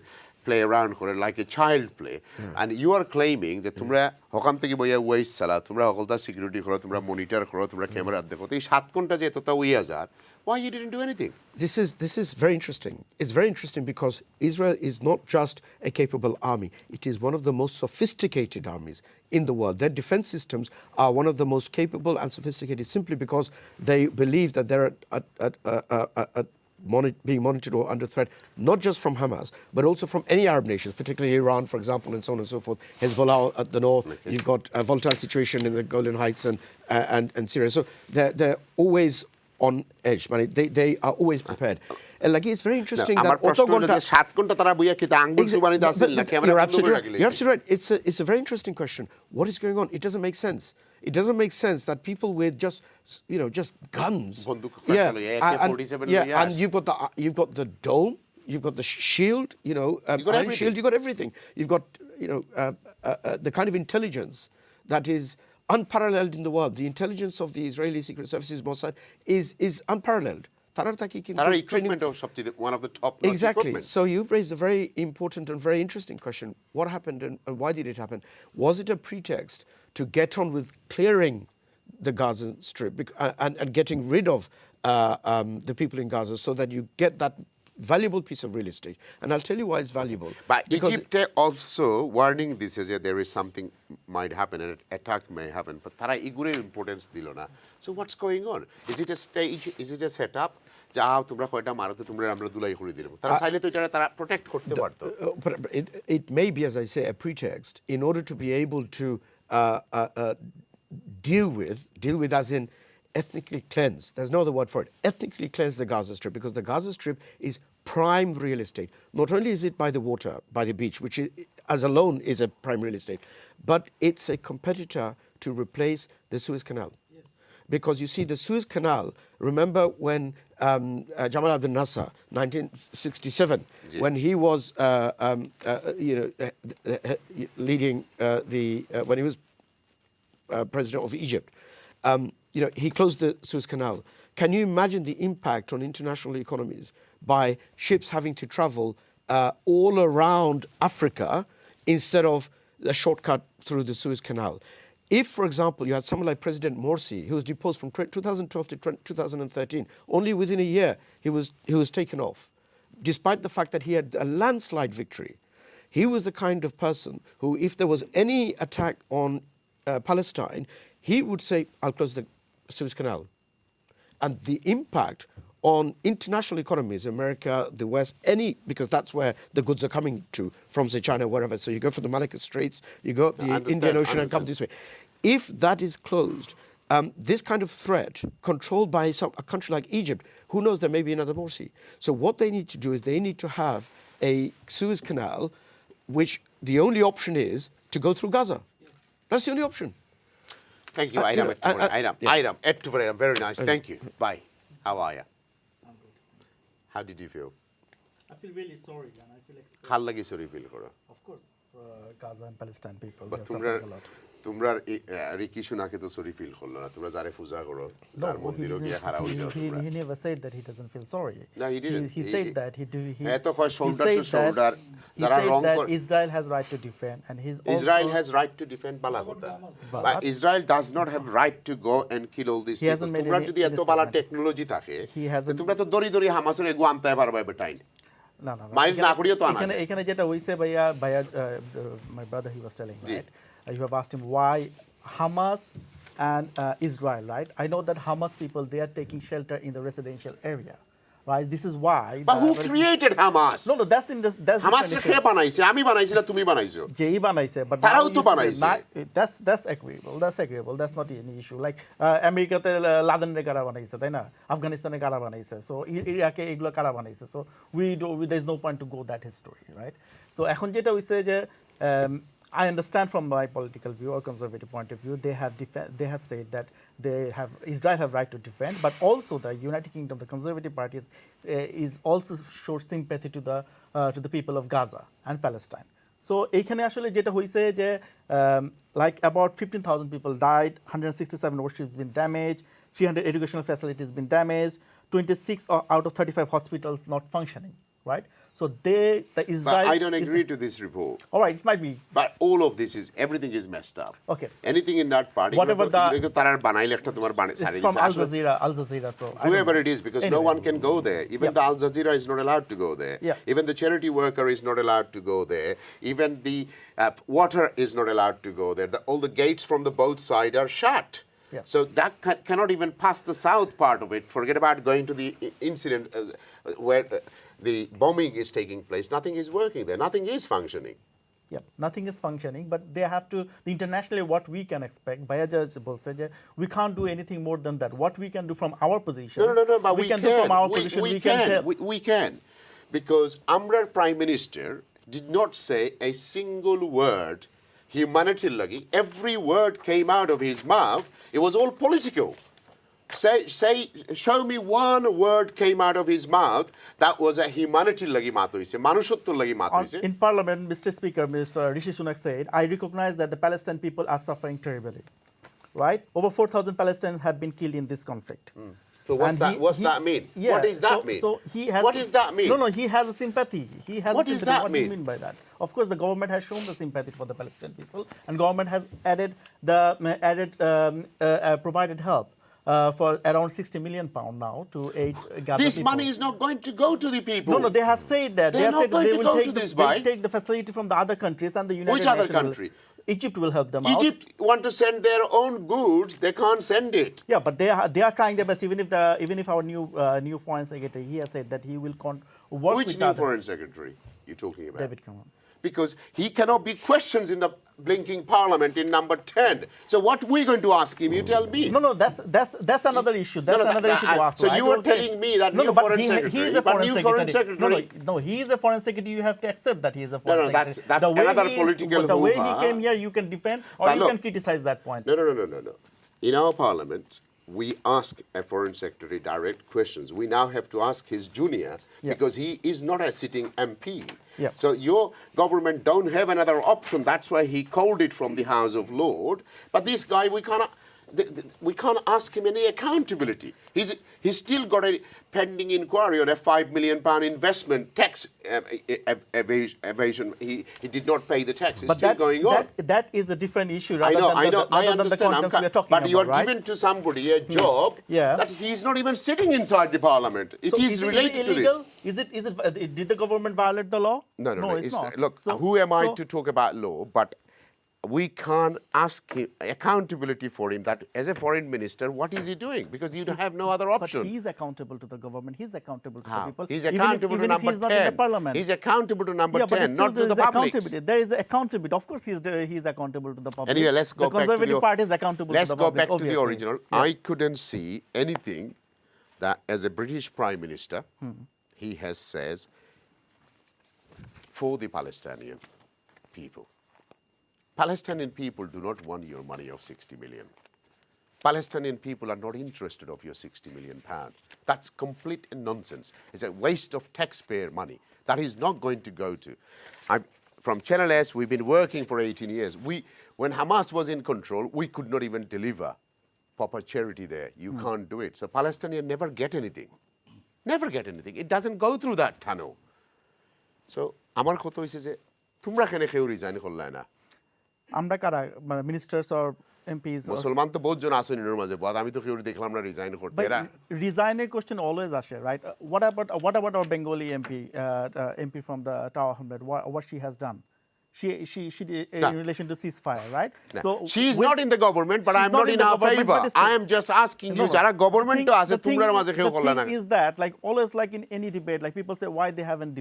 play around করে like a child play and you are claiming that তোমরা হকাম থেকে বইয়া ওয়াইস চালা তোমরা হকলতা সিকিউরিটি করো তোমরা মনিটর করো তোমরা ক্যামেরা দেখো তো এই 7 ঘন্টা যে এতটা ওইয়া যার why you didn't do anything? This is very interesting. It's very interesting because Israel is not just a capable army. It is one of the most sophisticated armies in the world. Their defense systems are one of the most capable and sophisticated simply because they believe that they're being monitored or under threat, not just from Hamas, but also from any Arab nations, particularly Iran, for example, and so on and so forth. Hezbollah at the north. Okay. You've got a volatile situation in the Golan Heights and Syria. So they're always on edge. They are always prepared. And like it's very interesting that you're absolutely right. It's a very interesting question. What is going on? It doesn't make sense. It doesn't make sense that people with just guns, and you've got the dome, you've got the shield, you've got everything. You've got the kind of intelligence that is unparalleled in the world. The intelligence of the Israeli Secret Services, Mossad, is unparalleled. One of the top exactly. So you've raised a very important and very interesting question. What happened and why did it happen? Was it a pretext to get on with clearing the Gaza Strip and getting rid of the people in Gaza so that you get that valuable piece of real estate? And I'll tell you why it's valuable. But Egypt also warning this is that there is something might happen, an attack may happen. But tara igure importance dilo na. So what's going on? Is it a stage? Is it a setup? তোমরা কয়টা মারতে তোমরা আমরা দুলাই করে দিলাম তারা চাইলে তো এটা তারা প্রোটেক্ট করতে পারতো it may be, as I say, a pretext in order to be able to deal with as in ethnically cleanse. There's no other word for it. Ethnically cleanse the Gaza Strip, because the Gaza Strip is prime real estate. Not only is it by the water, by the beach, which is as alone is a prime real estate, but it's a competitor to replace the Suez Canal. Because you see, the Suez Canal, remember when Jamal Abdel Nasser, 1967, when he was, leading when he was president of Egypt, he closed the Suez Canal. Can you imagine the impact on international economies by ships having to travel all around Africa instead of a shortcut through the Suez Canal? If, for example, you had someone like President Morsi, who was deposed from 2012 to 2013, only within a year he was taken off, despite the fact that he had a landslide victory. He was the kind of person who, if there was any attack on Palestine, he would say, I'll close the Suez Canal. And the impact on international economies, America, the West, because that's where the goods are coming to, from, say, China, wherever. So you go for the Malacca Straits, you go up the Indian Ocean and come this way. If that is closed, this kind of threat, controlled by a country like Egypt, who knows, there may be another Morsi. So what they need to do is they need to have a Suez Canal, which the only option is to go through Gaza. That's the only option. Thank you, Idam. Idam, very nice. Thank you. Bye. How are you? I'm good. How did you feel? I feel really sorry and I feel Khal lagi sorry feel koro. Of course, Gaza and Palestine people, But they are suffering a lot. তোমরা Ricky শোনাকে তো sorry feel করলো না, তোমরা যারে পূজা করো তার মন্দিরও গিয়ে খাড়া হয়ে যাও তোমরা। He never said that he doesn't feel sorry. No, he didn't. He said that he এত কয় shoulder to shoulder যারা রং করে। Israel has right to defend and Israel has right to defend বালা কথা। But Israel does not have right to go and kill all these people. তোমরা যদি এত বালা technology থাকে তোমরা তো দড়ি দড়ি হামাসের এগো আনতে পারবে বেটাই। না মাইর না করিও তো আনা। এখানে যেটা হইছে ভাইয়া my brother he was telling, right? You have asked him why Hamas and Israel, right? I know that Hamas people, they are taking shelter in the residential area, right? This is why. But who created Hamas? No, that's in this. That's Hamas কে বানাইছে? আমি বানাইছি না তুমি বানাইছো? যেই বানাইছে, but তারাও তো বানাইছে। That's agreeable. That's not any issue. Like আমেরিকাতে লাদেনের কারা বানাইছে, তাই না? আফগানিস্তানে কারা বানাইছে? So ইরাকে এগুলো কারা বানাইছে? So there's no point to go that history, right? So এখন যেটা হইছে যে I understand from my political view or conservative point of view, they have said that Israel have right to defend, but also the United Kingdom, the Conservative Party, is also shows sympathy to the people of Gaza and Palestine. So এইখানে আসলে যেটা হইছে যে like about 15,000 people died, 167 warships been damaged, 300 educational facilities been damaged, 26 out of 35 hospitals not functioning, right? So Israel. But I don't agree to this report. All right, it might be. But all of this everything is messed up. Okay. Anything in that party. Whatever তারার বানাইলে একটা তোমার it's from Al Jazeera. So whoever it is, because anyway. no one can go there. Even the Al Jazeera is not allowed to go there. Yeah. Even the charity worker is not allowed to go there. Even the water is not allowed to go there. All the gates from the both sides are shut. Yeah. So that cannot even pass the south part of it. Forget about going to the incident where the bombing is taking place. Nothing is working there. Nothing is functioning. Yeah, nothing is functioning, but they have to, internationally what we can expect, we can't do anything more than that. What we can do from our position. No, but we can. Do from our position, we can. Because Amrar Prime Minister did not say a single word humanitarian. Every word came out of his mouth. It was all political. Show me one word came out of his mouth that was a humanitarian lagi mat hoise, manushottor lagi mat hoise. In Parliament, Mr. Speaker, Mr. Rishi Sunak said, I recognize that the Palestinian people are suffering terribly, right? Over 4,000 Palestinians have been killed in this conflict. So what's that mean? Yeah, what does that mean? So he has. What does that mean? No, he has a sympathy. What does that mean? What do you mean by that? Of course, the government has shown the sympathy for the Palestinian people, and government has provided help. For around 60 million pound now to aid Gaza This people. money is not going to go to the people. No, they have said that. They have said they will take the facility from the other countries and the United Which Nations. other country? Egypt will help them out. Egypt want to send their own goods. They can't send it. Yeah, but they are trying their best. Even if our new foreign secretary, he has said that he will work Which with new other. foreign secretary you talking about? David Cameron. because he cannot be questioned in the blinking parliament in number 10. So what we going to ask him? You tell me. No, that's another issue. That's another issue to ask. So right? you are telling me that new foreign secretary. He is a foreign secretary. No, he is a foreign secretary. You have to accept that he is a foreign secretary. That's another political The way he came here, you can defend or you can criticize that point. No. In our parliament, we ask a foreign secretary direct questions. We now have to ask his junior because he is not a sitting MP. Yeah. So your government don't have another option. That's why he called it from the House of Lords. But this guy, we can't ask him any accountability. He's still got a pending inquiry on a £5 million investment tax evasion. He did not pay the tax. It's still going on. That is a different issue. I know. I understand. But you are right? giving to somebody a job that he's not even sitting inside the parliament. It is related to this. Did the government violate the law? No. It's not. Look, who am I to talk about law? But we can't ask him accountability for him that as a foreign minister, what is he doing? Because you have no other option. But he's accountable to the government. He's accountable to the people. He's accountable to number 10. He's not in the parliament. He's accountable to number 10, not to the public. There is accountability. Of course, he's accountable to the public. Anyway, let's go back to the Conservative Party is accountable to the public. Let's go back to the original. Yes. I couldn't see anything that as a British Prime Minister, he has says for the Palestinian people. Palestinian people do not want your money of 60 million. Palestinian people are not interested of your 60 million pounds. That's complete nonsense. It's a waste of taxpayer money. That is not going to go to. From Channel S, we've been working for 18 years. When Hamas was in control, we could not even deliver proper charity there. You can't do it. So Palestinians never get anything. Never get anything. It doesn't go through that tunnel. So, আমার কথা হইছে যে তোমরা কেন কেউ resign করলে না? আমরা কারা মিনিস্টার্স অর এমপিস মুসলমান তো বহুজন আছেন এর মাঝে বাদ আমি তো কেউ দেখলাম না রিজাইন করতে এরা রিজাইনের কোশ্চেন অলওয়েজ আসে right what about our Bengali MP from the Tower Hamlet what she has done she did in relation to ceasefire right so she is not in the government but I am not in her favor I am just asking you যারা government তো আছে তোমরা মাঝে কেউ করলা না is that like always like in any debate like people say why they haven't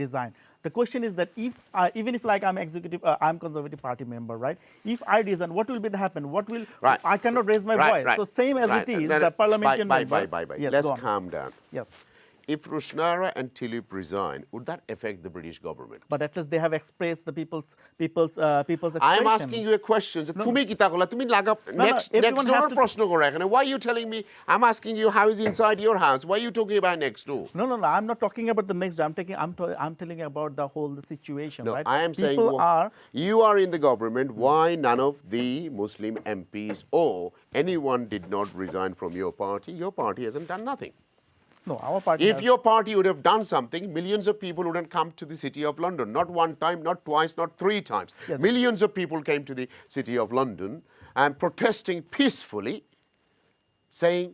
resigned. The question is that if even if like I'm Conservative Party member, right? If I resign, what will be the happen? What will I cannot raise my voice. So same as it is the parliamentarian member. Yes, let's calm down. Yes. If Rushnara and Tilip resign, would that affect the British government? But at least they have expressed the people's expression. I am asking you a question. Tumi kita kola, tumi laga next door proshno kora ekhane. Why are you telling me? I'm asking you how is inside your house. Why are you talking about next door? No. I'm not talking about the next door. I'm telling about the whole situation. No, right? I am saying you are in the government. Why none of the Muslim MPs or anyone did not resign from your party? Your party hasn't done nothing. No, our party. If your party would have done something, millions of people wouldn't come to the city of London. Not one time, not twice, not three times. Yes. Millions of people came to the city of London and protesting peacefully, saying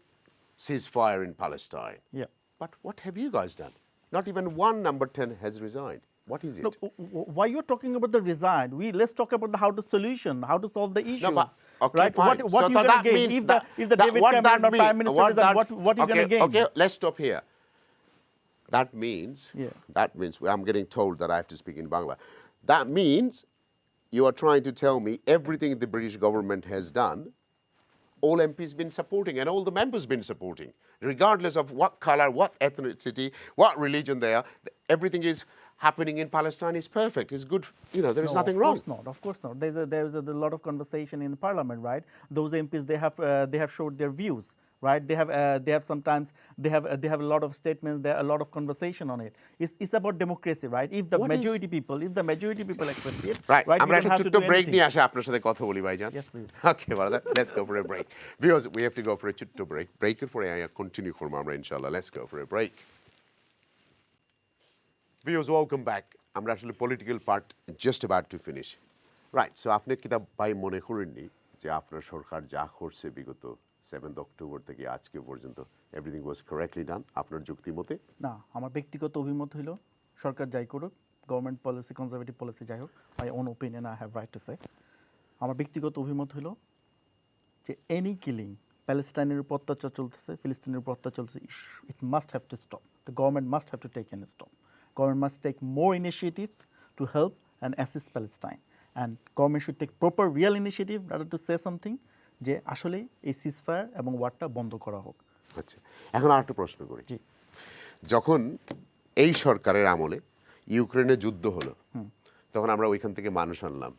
ceasefire in Palestine. Yeah. But what have you guys done? Not even one number 10 has resigned. What is it? No, why you're talking about the resign? Let's talk about how to solution, how to solve the issues. No, but, okay, right? fine. What so you going to gain? If the David Cameron or Prime Minister resign, what are you going to gain? Okay, let's stop here. That means, I'm getting told that I have to speak in Bangla. That means you are trying to tell me everything the British government has done, all MPs been supporting and all the members been supporting, regardless of what color, what ethnicity, what religion they are, everything is happening in Palestine is perfect. It's good. There is nothing wrong. Of course not. There's a lot of conversation in the parliament, right? Those MPs they have showed their views, right? They have sometimes they have a lot of statements. There are a lot of conversation on it. It's about democracy, right? If the majority people accept it, right? আমরা একটা ছোট্ট break নিয়ে আসি আপনার সাথে কথা বলি ভাইজান. Yes, please. Okay, brother. Let's go for a break. Because we have to go for a ছোট্ট break. Breaker for I continue করব আমরা ইনশাআল্লাহ. Let's go for a break. Viewers, welcome back. আমরা আসলে political part just about to finish. Right, so আপনি কি তা ভাই মনে করেননি যে আপনার সরকার যা করছে বিগত 7th অক্টোবর থেকে আজকে পর্যন্ত everything was correctly done আপনার যুক্তি মতে? না, আমার ব্যক্তিগত অভিমত হলো সরকার যাই করুক, গভর্নমেন্ট পলিসি, কনজারভেটিভ পলিসি যাই হোক, my own opinion I have right to say. আমার ব্যক্তিগত অভিমত হলো যে এনি কিলিং, প্যালেস্টাইনের উপর অত্যাচার চলতেছে, ফিলিস্তিনের উপর অত্যাচার চলতেছে, it must have to stop. The government must have to take an stop. Government must take more initiatives to help and assist Palestine. And government should take proper real initiative rather to say something যে আসলে এই ceasefire এবং ওয়ারটা বন্ধ করা হোক। আচ্ছা, এখন আর একটা প্রশ্ন করি। যখন এই সরকারের আমলে ইউক্রেনে যুদ্ধ হলো, তখন আমরা ওইখান থেকে মানুষ আনলাম।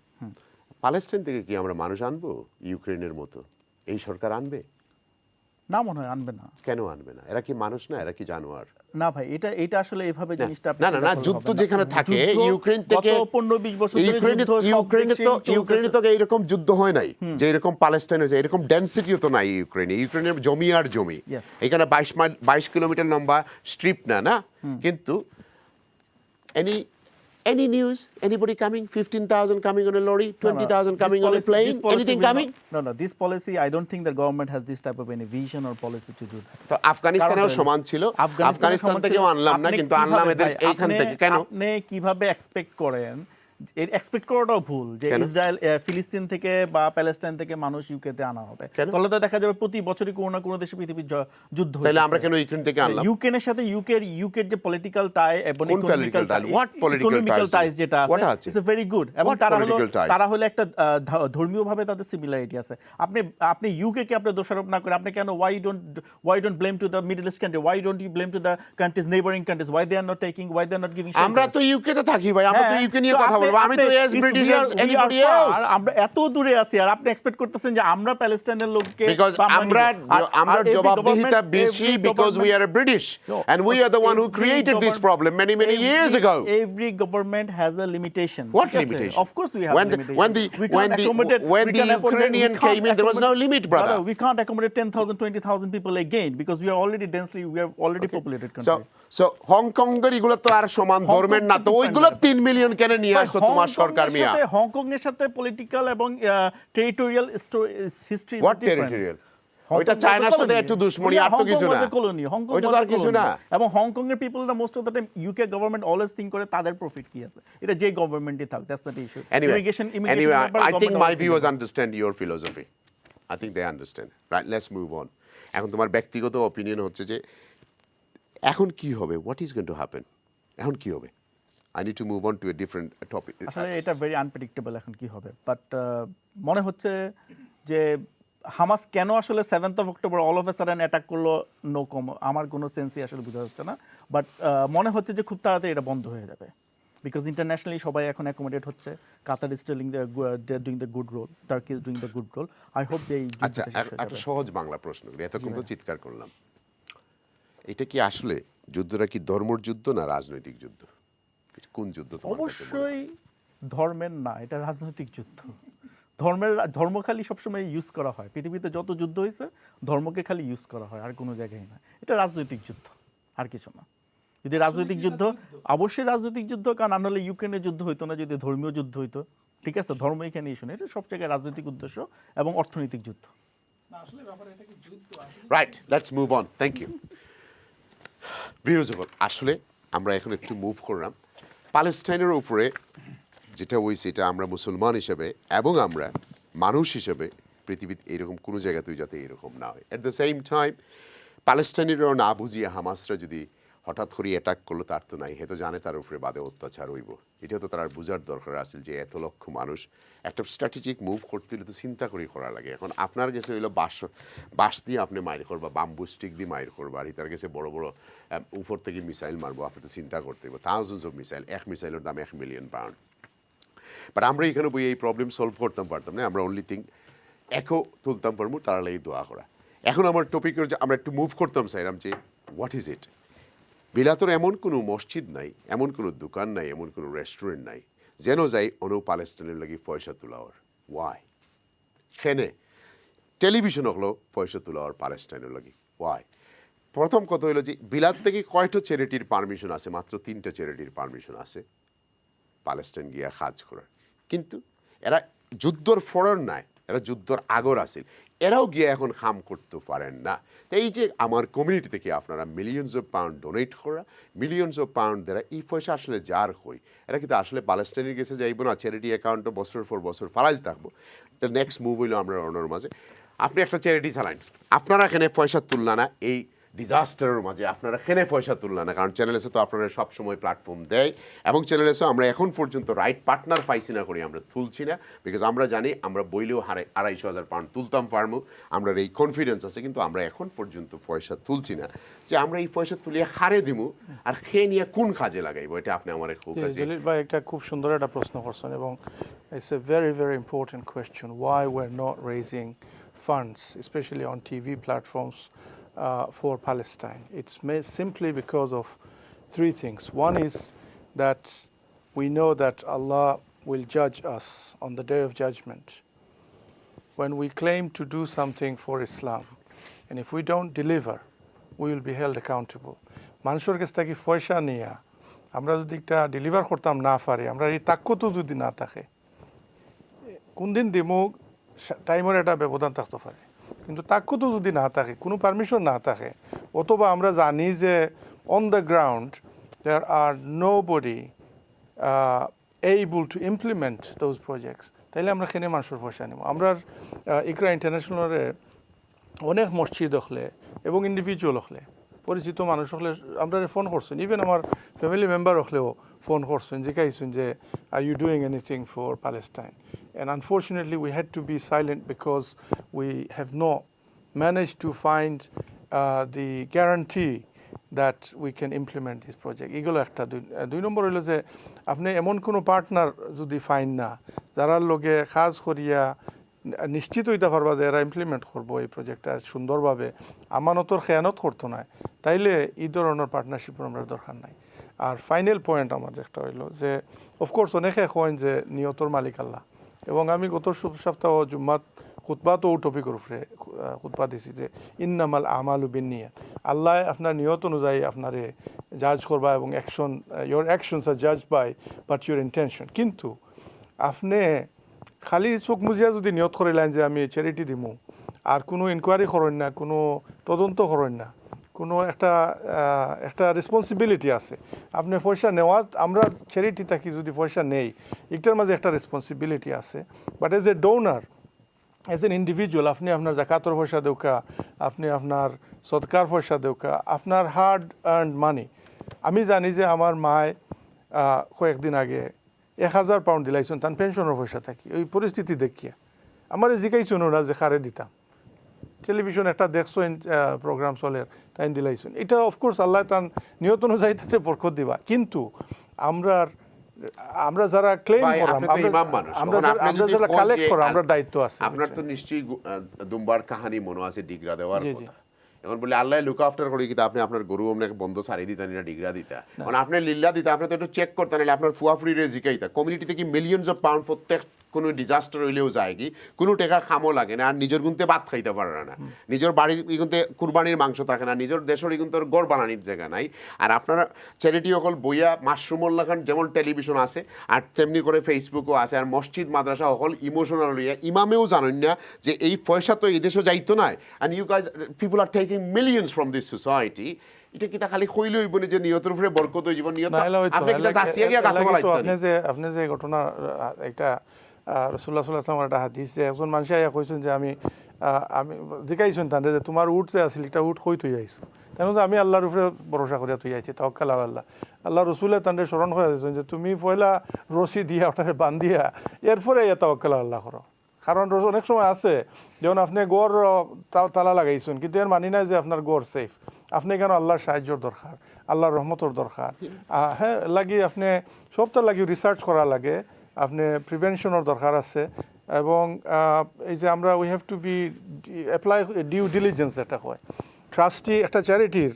প্যালেস্টাইন থেকে কি আমরা মানুষ আনবো ইউক্রেনের মতো? এই সরকার আনবে? না, মনে হয় আনবে না। কেন আনবে না? এরা কি মানুষ না, এরা কি জানোয়ার? না ভাই, এটা আসলে এইভাবে জিনিসটা না যুদ্ধ যেখানে থাকে ইউক্রেন থেকে 15-20 বছর ধরে ইউক্রেনে তো এইরকম যুদ্ধ হয় নাই যে এরকম প্যালেস্টাইন হয়েছে, এরকম ডেনসিটিও তো নাই ইউক্রেনে। ইউক্রেনের জমি আর জমি, এখানে 22 কিলোমিটার লম্বা স্ট্রিপ না কিন্তু any news, anybody coming, 15,000 coming on a lorry, 20,000 coming on a plane, anything coming? No, this policy, I don't think the government has this type of any vision or policy to do that. তো আফগানিস্তানেও সমান ছিল, আফগানিস্তান থেকেও আনলাম না, কিন্তু আনলাম এদের এইখান থেকে। কেন? আপনি কিভাবে এক্সপেক্ট করেন, এর এক্সপেক্ট করাটাও ভুল যে ইসরায়েল ফিলিস্তিন থেকে বা প্যালেস্টাইন থেকে মানুষ ইউকেতে আনা হবে। তাহলে তো দেখা যাবে প্রতি বছরই কোনো না কোনো দেশে পৃথিবীর যুদ্ধ হয়। তাহলে আমরা কেন ইউক্রেন থেকে আনলাম? ইউক্রেনের সাথে ইউকের যে পলিটিক্যাল টাই এবং ইকোনমিক্যাল টাইজ যেটা আছে, ইটস ভেরি গুড। এবং তারা হলো একটা ধর্মীয়ভাবে তাদের সিমিলারিটি আছে। আপনি ইউকে কে আপনি দোষারোপ না করে আপনি কেন why don't blame to the Middle East country, why don't you blame to the countries, neighboring countries, why they are not giving shelter? আমরা তো ইউকে তে থাকি ভাই, আমরা তো ইউকে নিয়ে কথা বলবো। আমি তো এস ব্রিটিশ এনিবডি এলস, আমরা এত দূরে আছি আর আপনি এক্সপেক্ট করতেছেন যে আমরা প্যালেস্টাইনের লোককে, বিকজ আমরা জবাবদিহিতা বেশি, because we are a British and we are the one who created this problem many years ago. Every government has a limitation. What limitation? Of course we have limitation. When the Ukrainian came in, there was no limit, brother. We can't accommodate 10,000 20,000 people again because we are already populated country. So Hong Kong এর এগুলো তো আর সমান ধর্মের না, তো ওইগুলো 3 million কেন নিয়ে আসতো তোমার সরকার মিয়া? হংকং এর সাথে পলিটিক্যাল এবং টেরিটোরিয়াল হিস্ট্রি What territorial? ওইটা চায়নার সাথে একটু দুশমনি, আর তো কিছু না। ওইটা তো আর কিছু না। এবং হংকং এর পিপলরা most of the time UK government always think করে তাদের প্রফিট কি আছে, এটা যে গভর্নমেন্টই থাক, that's not issue. Anyway, I think my viewers understand your philosophy. I think they understand. Right, let's move on. এখন তোমার ব্যক্তিগত অপিনিয়ন হচ্ছে যে এখন কি হবে, what is going to happen? এখন কি হবে? I need to move on to a different topic. আসলে এটা ভেরি আনপ্রেডিক্টেবল এখন কি হবে, বাট মনে হচ্ছে যে হামাস কেন আসলে 7th of October all of a sudden attack করলো, নো কম, আমার কোনো সেন্সই আসলে বোঝা যাচ্ছে না। বাট মনে হচ্ছে যে খুব তাড়াতাড়ি এটা বন্ধ হয়ে যাবে, বিকজ ইন্টারন্যাশনালি সবাই এখন অ্যাকোমোডেট হচ্ছে। Qatar is doing the good role, Turkey is doing the good role. I hope যে আচ্ছা, একটা সহজ বাংলা প্রশ্ন করি, এতক্ষণ তো চিৎকার করলাম, এটা কি আসলে যুদ্ধটা কি ধর্মের যুদ্ধ না রাজনৈতিক যুদ্ধ? কোন যুদ্ধ? অবশ্যই ধর্মের না, এটা রাজনৈতিক যুদ্ধ। ধর্ম খালি সবসময় ইউজ করা হয়, পৃথিবীতে যত যুদ্ধ হয়েছে ধর্মকে খালি ইউজ করা হয়, আর কোনো জায়গায় না। এটা রাজনৈতিক যুদ্ধ, আর কিছু না। যদি রাজনৈতিক যুদ্ধ, অবশ্যই রাজনৈতিক যুদ্ধ, কারণ না হলে ইউক্রেনের যুদ্ধ হইতো না যদি ধর্মীয় যুদ্ধ হইতো। ঠিক আছে, ধর্ম এখানে ইস্যু না, এটা সব জায়গায় রাজনৈতিক উদ্দেশ্য এবং অর্থনৈতিক যুদ্ধ। Right, let's move on, thank you. আসলে আমরা এখন একটু মুভ করলাম প্যালেস্টাইনের উপরে, যেটা হয়েছে এটা আমরা মুসলমান হিসেবে এবং আমরা মানুষ হিসেবে পৃথিবীতে এরকম কোনো জায়গাতেই যাতে এরকম না হয়। অ্যাট দ্য সেম টাইম প্যালেস্টাইনেরও না বুঝিয়ে হামাসরা যদি হঠাৎ করে অ্যাটাক করলো, তার তো নাই, হেতো জানে তার উপরে বাদে অত্যাচার হইব। এটা তো তার বুঝার দরকার আছে যে এত লক্ষ মানুষ একটা স্ট্র্যাটেজিক মুভ করতে হলে তো চিন্তা করে করা লাগে। এখন আপনার কাছে হইলো বাঁশ দিয়ে আপনি মাইর করবা, বাম্বু স্টিক দিয়ে মাইর করবা, আর তার কাছে বড় বড় উপর থেকে মিসাইল মারবো, আপনি তো চিন্তা করতে হবে থাউজেন্ডস অফ মিসাইল, এক মিসাইলের দাম 1 মিলিয়ন পাউন্ড। বাট আমরা এখানে বই এই প্রবলেম সলভ করতাম পারতাম না, আমরা অনলি থিং একও তুলতাম পারবো, তারা লাগে দোয়া করা। এখন আমার টপিকের যে আমরা একটু মুভ করতাম চাইলাম যে হোয়াট ইজ ইট? বিলাতর এমন কোনো মসজিদ নাই, এমন কোনো দোকান নাই, এমন কোনো রেস্টুরেন্ট নাই যেন যাই অন্য প্যালেস্টাইনের লাগি পয়সা তোলাওয়ার। ওয়াই? খেনে টেলিভিশন হলো পয়সা তোলাওয়ার প্যালেস্টাইনের লাগি। ওয়াই? প্রথম কথা হলো যে বিলাত থেকে কয়টা চ্যারিটির পারমিশন আছে? মাত্র 3টা চ্যারিটির পারমিশন আছে প্যালেস্টাইন গিয়া কাজ করার। কিন্তু এরা যুদ্ধর ফরর নাই, এরা যুদ্ধর আগর আসিল, এরাও গিয়ে এখন কাম করতে পারেন না। তো এই যে আমার কমিউনিটি থেকে আপনারা মিলিয়নস অফ পাউন্ড ডোনেট করা, মিলিয়নস অফ পাউন্ড দ্বারা এই পয়সা আসলে যার হই, এরা কিন্তু আসলে প্যালেস্টাইনের কাছে যাইব না, চ্যারিটি অ্যাকাউন্টে বছর পর বছর ফালাইল থাকবো। এটা নেক্সট মুভ হইলো আমরা অন্যর মাঝে আপনি একটা চ্যারিটি চালাইন, আপনারা এখানে পয়সা তুললা না, এই ডিজাস্টারের মাঝে আপনারা কেনে পয়সা তুললেন না? কারণ চ্যানেল এসে তো আপনারা সবসময় প্ল্যাটফর্ম দেয়, এবং চ্যানেল এসে আমরা এখন পর্যন্ত রাইট পার্টনার পাইছি না করি আমরা তুলছি না, বিকজ আমরা জানি আমরা বইলেও 250,000 পাউন্ড তুলতাম পারবো, আমরা এই কনফিডেন্স আছে, কিন্তু আমরা এখন পর্যন্ত পয়সা তুলছি না। যে আমরা এই পয়সা তুলিয়ে হারে দিমু আর খেয়ে নিয়ে কোন কাজে লাগাইবো, এটা আপনি আমার খুব কাছে। জলিল ভাই একটা খুব সুন্দর একটা প্রশ্ন করছেন, এবং it's a very very important question, why we are not raising funds, especially on TV platforms for Palestine. It's simply because of three things. One is that we know that Allah will judge us on the day of judgment. When we claim to do something for Islam, and if we don't deliver, we will be held accountable. মানুষের কাছ থেকে পয়সা নিয়ে আমরা যদি একটা deliver করতাম না পারি, আমরা এই তাক্কত যদি না থাকে, কোন দিন দিমু টাইমের একটা ব্যবধান থাকতে পারে, কিন্তু তাক্কত যদি না থাকে, কোনো পারমিশন না থাকে, অথবা আমরা জানি যে on the ground there are nobody able to implement those projects, তাইলে আমরা কেন মানুষের পয়সা নিব? আমরা ইকরা ইন্টারন্যাশনালে অনেক মসজিদ হলে এবং ইন্ডিভিজুয়াল হলে, পরিচিত মানুষ হলে আমরা ফোন করছেন, ইভেন আমার ফ্যামিলি মেম্বার হলেও ফোন করছেন, জিজ্ঞাসছেন যে are you doing anything for Palestine? And unfortunately, we had to be silent because we have not managed to find the guarantee that we can implement this project. এগুলো একটা। দুই নম্বর হলো যে আপনি এমন কোনো পার্টনার যদি ফাইন না, যারা লগে কাজ করিয়া নিশ্চিত হইতে পারবা যে এরা ইমপ্লিমেন্ট করবো এই প্রজেক্টটা সুন্দরভাবে, আমানতর খেয়ানত করতো না, তাইলে এই ধরনের পার্টনারশিপের আমরা দরকার নাই। আর ফাইনাল পয়েন্ট আমার একটা হইলো যে অফকোর্স অনেকে কয়েন যে নিয়তর মালিক আল্লাহ, এবং আমি গত সপ্তাহ জুম্মাত খুতবাতো ও টপিকের উপরে খুতবা দিছি যে ইন্নামাল আমালু বিন্নিয়াত, আল্লাহ আপনার নিয়ত অনুযায়ী আপনারে জাজ করবা, এবং ইয়োর অ্যাকশনস আর জাজ বাই বাট ইউর ইন্টেনশন। কিন্তু আপনি খালি চোখ মুজিয়া যদি নিয়ত করিলেন যে আমি চ্যারিটি দিমু, আর কোনো ইনকোয়ারি করেন না, কোনো তদন্ত করেন না, কোনো একটা রেসপন্সিবিলিটি আছে আপনি পয়সা নেওয়া, আমরা চ্যারিটি থাকি যদি পয়সা নেই, একটার মাঝে একটা রেসপন্সিবিলিটি আছে। But as a donor, as an individual, আপনি আপনার জাকাতর পয়সা দেউকা, আপনি আপনার সদকার পয়সা দেউকা, আপনার হার্ড আর্নড মানি। আমি জানি যে আমার মায় কয়েকদিন আগে 1,000 পাউন্ড দিলাইছেন তার পেনশনের পয়সা থাকি, ওই পরিস্থিতি দেখিয়া আমার জিজ্ঞাইছেন ওরা যে খারে দিতাম, টেলিভিশন একটা দেখছেন প্রোগ্রাম চলে তাই দিলাইছেন। এটা অফকোর্স আল্লাহ তার নিয়ত অনুযায়ী তাতে বরকত দিবা, কিন্তু আমরা যারা ক্লেম করলাম, আমরা যারা কালেক্ট করা, আমরা দায়িত্ব আছে। আপনার তো নিশ্চয়ই দুম্বার কাহিনী মনে আছে ডিগ্রা দেওয়ার কথা, এখন বলে আল্লাহ লুক আফটার করি, কিন্তু আপনি আপনার গরু আপনাকে বন্ধ সারি দিতেন না ডিগ্রা দিতা, মানে আপনি লিল্লা দিতা, আপনি তো একটু চেক করতেন, আপনার ফুয়াফুরিরে জিকাইতা। কমিউনিটিতে কি মিলিয়নস অফ পাউন্ড প্রত্যেক কোনো ডিজাস্টার হইলেও যায় কি, কোনো টাকা খামও লাগে না, আর নিজের গুনতে ভাত খাইতে পারে না, নিজের বাড়ির ইগুনতে কুরবানির মাংস থাকে না, নিজের দেশের ইগুনতে গড় বানানির জায়গা নাই। আর আপনারা চ্যারিটি অকল বইয়া মাশরুমুল লাখান যেমন টেলিভিশন আছে, আর তেমনি করে ফেসবুকও আছে, আর মসজিদ মাদ্রাসা অকল ইমোশনাল লইয়া ইমামেও জানেন না যে এই পয়সা তো এই দেশও যাইতো না, and you guys people are taking millions from this society. এটা কি তা খালি কইলে হইব না যে নিয়তের উপরে বরকত হইব? নিয়ত আপনি কি যাচ্ছিয়া গিয়া গাথা বলাইতেন? আপনি যে ঘটনা একটা রাসূলুল্লাহ সাল্লাল্লাহু আলাইহি ওয়াসাল্লাম একটা হাদিস, যে একজন মানুষ আইয়া কইছেন যে আমি জিজ্ঞাইছেন তান যে তোমার উট যে আছিল এটা উট কই তুই আইছো, তেমন আমি আল্লাহর উপরে ভরসা করিয়া তুই আইছি, তাওয়াক্কাল আল্লাহ। আল্লাহ রসুলে তান্ডে স্মরণ করে দিয়েছেন যে তুমি পয়লা রশি দিয়া ওটাকে বান্ধিয়া এরপরে ইয়া তাওয়াক্কাল আল্লাহ করো। কারণ অনেক সময় আছে যেমন আপনি গড় তালা লাগাইছেন, কিন্তু এর মানি নাই যে আপনার গড় সেফ, আপনি কেন আল্লাহর সাহায্যর দরকার, আল্লাহর রহমতর দরকার, হ্যাঁ লাগি আপনি সবটা লাগি রিসার্চ করা লাগে, আপনি প্রিভেনশনের দরকার আছে, এবং এই যে আমরা we have to be apply due diligence, এটা হয় ট্রাস্টি একটা চ্যারিটির।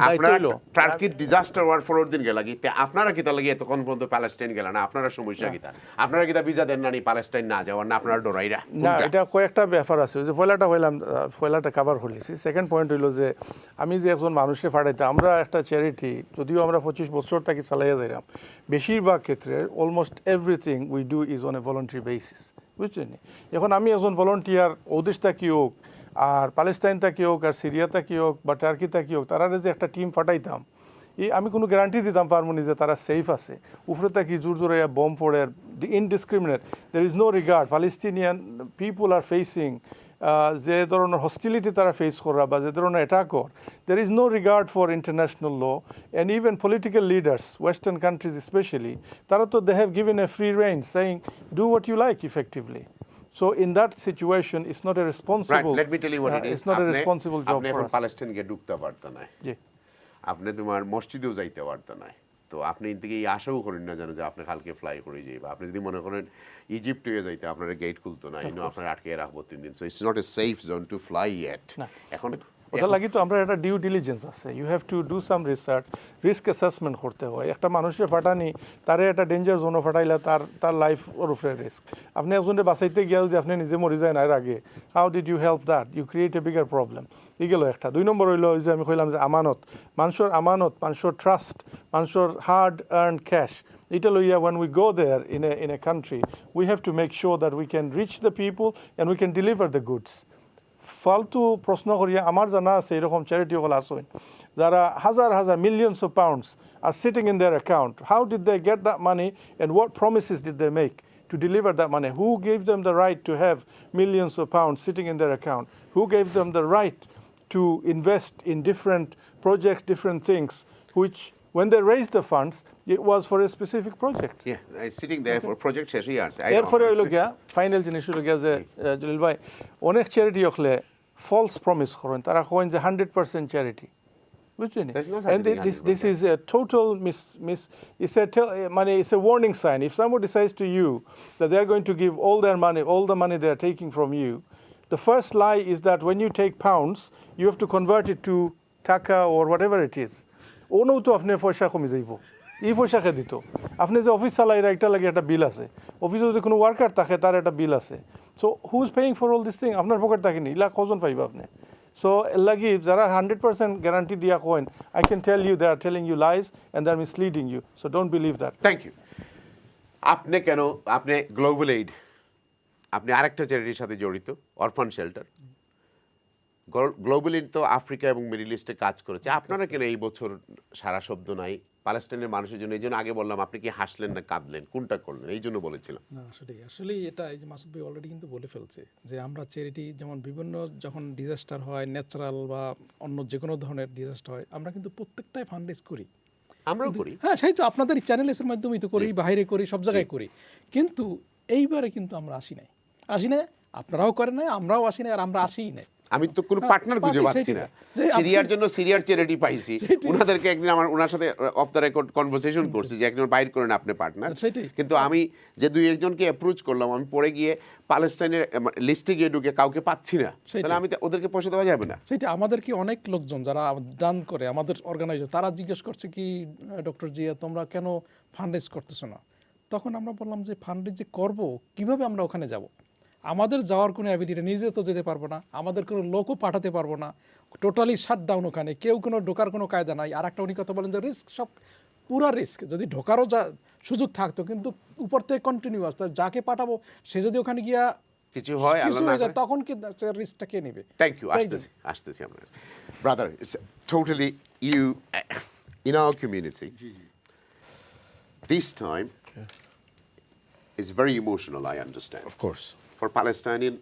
আপনারা টার্কির ডিজাস্টার ওয়ার 4 দিন গেলা কি আপনারা কিতা লাগি এতক্ষণ পর্যন্ত প্যালেস্টাইন গেলা না? আপনারা সমস্যা কিতা? আপনারা কিতা ভিসা দেন না নি প্যালেস্টাইন না যাওয়ার, না আপনারা ডরাইরা? না, এটা কয়েকটা ব্যাপার আছে। যে পয়লাটা কভার করলেছি। সেকেন্ড পয়েন্ট হইলো যে আমি যে একজন মানুষকে ফাটাইতে, আমরা একটা চ্যারিটি যদিও আমরা 25 বছর থাকি চালাইয়া যাইলাম, বেশিরভাগ ক্ষেত্রে almost everything we do is on a voluntary basis, বুঝছেন? এখন আমি একজন ভলান্টিয়ার ওদেশ থাকি হোক, আর প্যালেস্টাইন থাকি হোক, আর সিরিয়া থাকি হোক, বা টার্কি থাকি হোক, তারা যে একটা টিম ফাটাইতাম, আমি কোনো গ্যারান্টি দিতাম পারবো না যে তারা সেফ আছে। উপরে থাকি জোর জোরে বোম পড়ে, indiscriminate, there is no regard. Palestinian people are facing যে ধরনের হস্টিলিটি তারা ফেস করা বা যে ধরনের অ্যাটাক কর, there is no regard for international law and even political leaders, Western countries especially, তারা তো they have given a free rein saying do what you like effectively. So in that situation, it's not a responsible. Right, let me tell you what it is. It's not a responsible job আপনি for এখন us. প্যালেস্টাইনকে ঢুকতে পারতেন না, জি, আপনি তোমার মসজিদেও যাইতে পারতেন না, তো আপনি এর থেকে এই আশাও করেন না জানো যে আপনি কালকে ফ্লাই করে যাইবা। আপনি যদি মনে করেন ইজিপ্ট হয়ে যাইতে আপনার গেট খুলতো না, আপনার আটকে রাখবো 3 দিন। So it's not a safe zone to fly yet. এখন ওটা লাগি তো আমরা একটা ডিউ ডিলিজেন্স আছে, you have to do some research, risk assessment করতে হয়। একটা মানুষের ফাটানি তারে একটা ডেঞ্জার জোনও ফাটাইলে তার লাইফ ওর উপরে রিস্ক। আপনি একজনের বাঁচাইতে গিয়ে যদি আপনি নিজে মরে যায় না এর আগে, how did you help that? You create a bigger problem. ই গেল একটা। 2 নম্বর হইলো ওই যে আমি কইলাম যে আমানত, মানুষের আমানত, মানুষের ট্রাস্ট, মানুষের হার্ড আর্ন ক্যাশ, এটা লইয়া when we go there in a country, we have to make sure that we can reach the people and we can deliver the goods. ফালতু প্রশ্ন করিয়া আমার জানা আছে এরকম চ্যারিটি হল আসেন যারা হাজার হাজার millions of pounds are sitting in their account. How did they get that money and what promises did they make to deliver that money? Who gave them the right to have millions of pounds sitting in their account? Who gave them the right to invest in different projects, different things, which when they raised the funds, it was for a specific project. Yeah, sitting there for project শেষ হয়ে আসছে। এরপরে হইল গিয়া final জিনিস হইল গিয়া যে জলিল ভাই অনেক চ্যারিটি হলে ফলস প্রমিস করেন, তারা করেন যে 100% চ্যারিটি, বুঝছেন? And this is a total it's a warning sign. If somebody says to you that they are going to give all their money, all the money they are taking from you, the first lie is that when you take pounds, you have to convert it to taka or whatever it is. ওনও তো আপনার পয়সা কমে যাইব, এই পয়সা খেয়ে দিত। আপনি যে অফিস চালাইরা একটা লাগে একটা বিল আছে, অফিসে যদি কোনো ওয়ার্কার থাকে তার একটা বিল আছে। So who is paying for all this thing? আপনার পকেট থাকেনি, ইলা কজন পাইব আপনি? সো এর লাগি যারা 100% গ্যারান্টি দিয়া কয়েন, I can tell you they are telling you lies and they are misleading you. So don't believe that. Thank you. আপনি গ্লোবাল এইড, আপনি আরেকটা চ্যারিটির সাথে জড়িত, অরফান শেল্টার। গ্লোবালি তো আফ্রিকা এবং মিডল ইস্টে কাজ করেছে, আপনারা কেন এই বছর সারা শব্দ নাই প্যালেস্টাইনের মানুষের জন্য? এই জন্য আগে বললাম আপনি কি হাসলেন না কাঁদলেন, কোনটা করলেন? এই জন্য বলেছিলাম। না সেটাই আসলে এটা এই যে মাসুদ ভাই অলরেডি কিন্তু বলে ফেলছে যে আমরা চ্যারিটি যেমন বিভিন্ন যখন ডিজাস্টার হয়, ন্যাচারাল বা অন্য যে কোনো ধরনের ডিজাস্টার হয়, আমরা কিন্তু প্রত্যেকটাই ফান্ড রেজ করি। আমরাও করি, হ্যাঁ সেই তো আপনাদের চ্যানেলের মাধ্যমেই তো করি, বাইরে করি, সব জায়গায় করি। কিন্তু এইবারে কিন্তু আমরা আসি নাই, আপনারাও করেন নাই, আমরাও আসি নাই, আর আমরা আসিই নাই। আমি তো কোনো পার্টনার খুঁজে পাচ্ছি না। সিরিয়ার জন্য সিরিয়ার চ্যারিটি পাইছি, ওনাদেরকে একদিন ওনার সাথে অফ দ্য রেকর্ড কনভারসেশন করছি যে একজন বাইর করেন আপনি পার্টনার। কিন্তু আমি যে 2-1 অ্যাপ্রোচ করলাম, আমি পরে গিয়ে প্যালেস্টাইনের লিস্টে গিয়ে ঢুকে কাউকে পাচ্ছি না, তাহলে আমি ওদেরকে পয়সা দেওয়া যাবে না। সেটা আমাদের কি অনেক লোকজন যারা দান করে আমাদের অর্গানাইজার, তারা জিজ্ঞেস করছে কি ডক্টর জিয়া তোমরা কেন ফান্ড রেজ করতেছো না? তখন আমরা বললাম যে ফান্ড রেজ যে করবো কিভাবে, আমরা ওখানে যাব, আমাদের যাওয়ার কোনো অ্যাবিলিটি, নিজে তো যেতে পারবো না, আমাদের কোনো লোকও পাঠাতে পারবো না, টোটালি শাটডাউন, ওখানে কেউ কোনো ঢোকার কোনো কায়দা নাই। আর একটা উনি কথা বলেন যে রিস্ক, সব পুরা রিস্ক, যদি ঢোকারও সুযোগ থাকতো কিন্তু উপর থেকে কন্টিনিউয়াস, যাকে পাঠাবো সে যদি ওখানে গিয়া কিছু হয় তখন কি রিস্কটা কে নেবে? Thank you. আসতেছি আমরা। Brother, it's totally you in our community this time is very emotional, I understand. Of course. For Palestinian,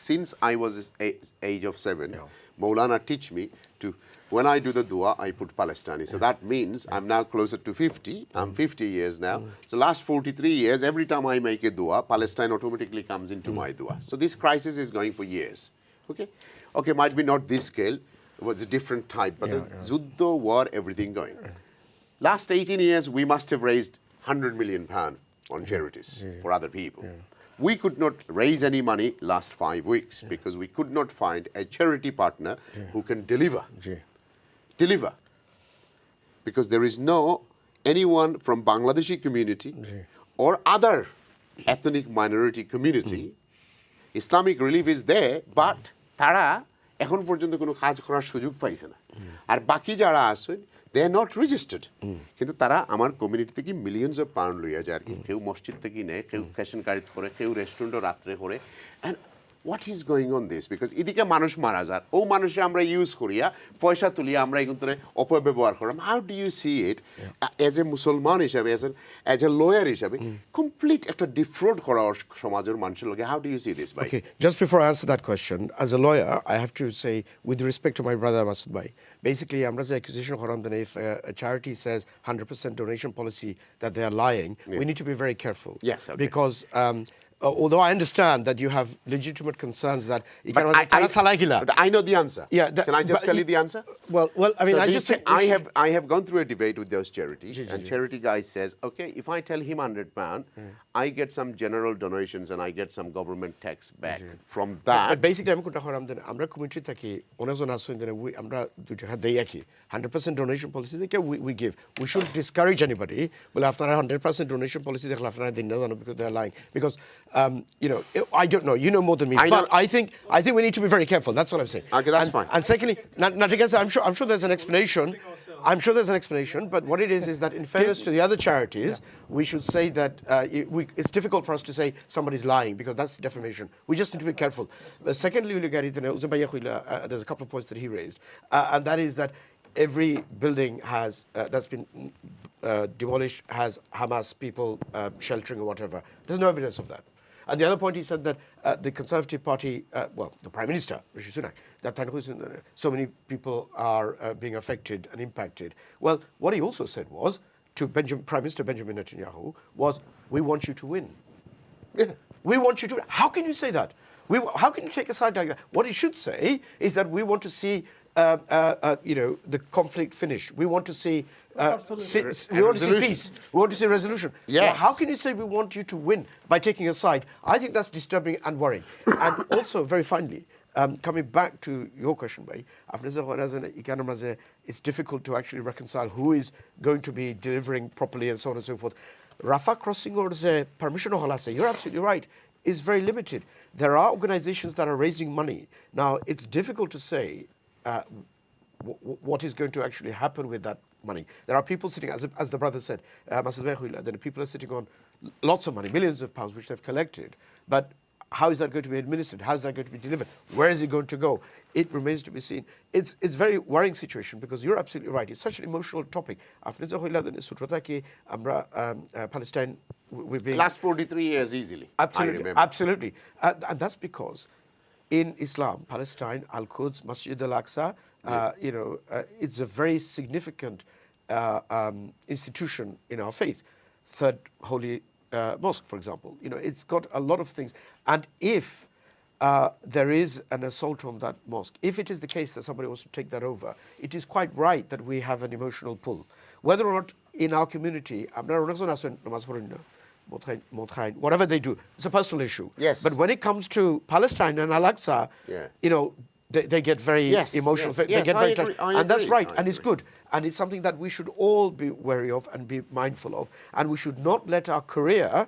since I was age of 7, Maulana teach me to, when I do the dua, I put Palestinian. So that means I'm now closer to 50. I'm 50 years now. So last 43 years, every time I make a dua, Palestine automatically comes into my dua. So this crisis is going for years. Okay, might be not this scale, it was a different type, but the Zuddho, war, everything going. Last 18 years, we must have raised £100 million on charities for other people. We could not raise any money last 5 weeks because we could not find a charity partner who can deliver. Because there is no anyone from Bangladeshi community or other ethnic minority community. Islamic relief is there, but তারা এখন পর্যন্ত কোনো কাজ করার সুযোগ পাইছে না। আর বাকি যারা আছেন, they are not registered. কিন্তু তারা আমার কমিউনিটি থেকে মিলিয়নস অফ পাউন্ড লইয়া যায় আর কি। কেউ মসজিদ থেকে নেয়, কেউ ফ্যাশন কারিজ করে, কেউ রেস্টুরেন্টও রাত্রে করে। And what is going on this? Because এদিকে মানুষ মারা যায়, ও মানুষে আমরা ইউজ করিয়া পয়সা তুলিয়া আমরা কিন্তু অপব্যবহার করলাম. How do you see it as a মুসলমান হিসাবে, as a lawyer হিসাবে, complete একটা ডিফ্রড করা সমাজের মানুষের লগে? How do you see this, ভাই? Okay, just before I answer that question, as a lawyer, I have to say, with respect to my brother Masood Bhai, basically, আমরা যে accusation করাম that if a charity says 100% donation policy that they are lying, we need to be very careful. Yes, okay. Because although I understand that you have legitimate concerns that But I know the answer. Yeah, can I just tell you the answer? Well, I mean, So I do you just think- I have gone through a debate with those charities, and charity guy says, okay, if I tell him £100, I get some general donations and I get some government tax back from that. But basically, আমি কোনটা করাম দেন আমরা committee থাকি অনেকজন আসেন দেন আমরা দুইটা হাত দেই কি 100% donation policy দেখে we give. We shouldn't discourage anybody. Well, after 100% donation policy দেখলে আপনারা দিন না জানো because they're lying. Because you know, I don't know. You know more than me. But I think we need to be very careful. That's what I'm saying. Okay, that's fine. And secondly, I'm sure there's an explanation. I'm sure there's an explanation. But what it is that in fairness to the other charities, we should say that it's difficult for us to say somebody's lying because that's defamation. We just need to be careful. Secondly, we look at it. There's a couple of points that he raised, and that is that every building has that's been demolished has Hamas people sheltering or whatever. There's no evidence of that. And the other point he said that the Conservative Party, well, the Prime Minister, Rishi Sunak, that so many people are being affected and impacted. Well, what he also said was to Prime Minister Benjamin Netanyahu was, we want you to win. We want you to win. How can you say that? How can you take a side like that? What he should say is that we want to see you know, the conflict finish. We want to see we want to see peace. We want to see resolution. Yes. Well, how can you say we want you to win by taking a side? I think that's disturbing and worrying. And also, very finally, coming back to your question, Bhai, it's difficult to actually reconcile who is going to be delivering properly and so on and so forth. Rafah crossing or permission, you're absolutely right, is very limited. There are organizations that are raising money. Now, it's difficult to say what is going to actually happen with that money. There are people sitting, as the brother said, then people are sitting on lots of money, millions of pounds, which they've collected. But how is that going to be administered? How is that going to be delivered? Where is it going to go? It remains to be seen. It's a very worrying situation because you're absolutely right. It's such an emotional topic. Palestine, we've been Last 43 years easily. Absolutely, I remember. absolutely. And that's because in Islam, Palestine, Al-Quds, Masjid al-Aqsa, you know, it's a very significant institution in our faith. Third Holy Mosque, for example. You know, it's got a lot of things. And if there is an assault on that mosque, if it is the case that somebody wants to take that over, it is quite right that we have an emotional pull. Whether or not in our community, whatever they do, it's a personal issue. Yes. But when it comes to Palestine and Al-Aqsa, you know, they get very emotional. They get very touched. And that's right. And it's good. And it's something that we should all be wary of and be mindful of. And we should not let our career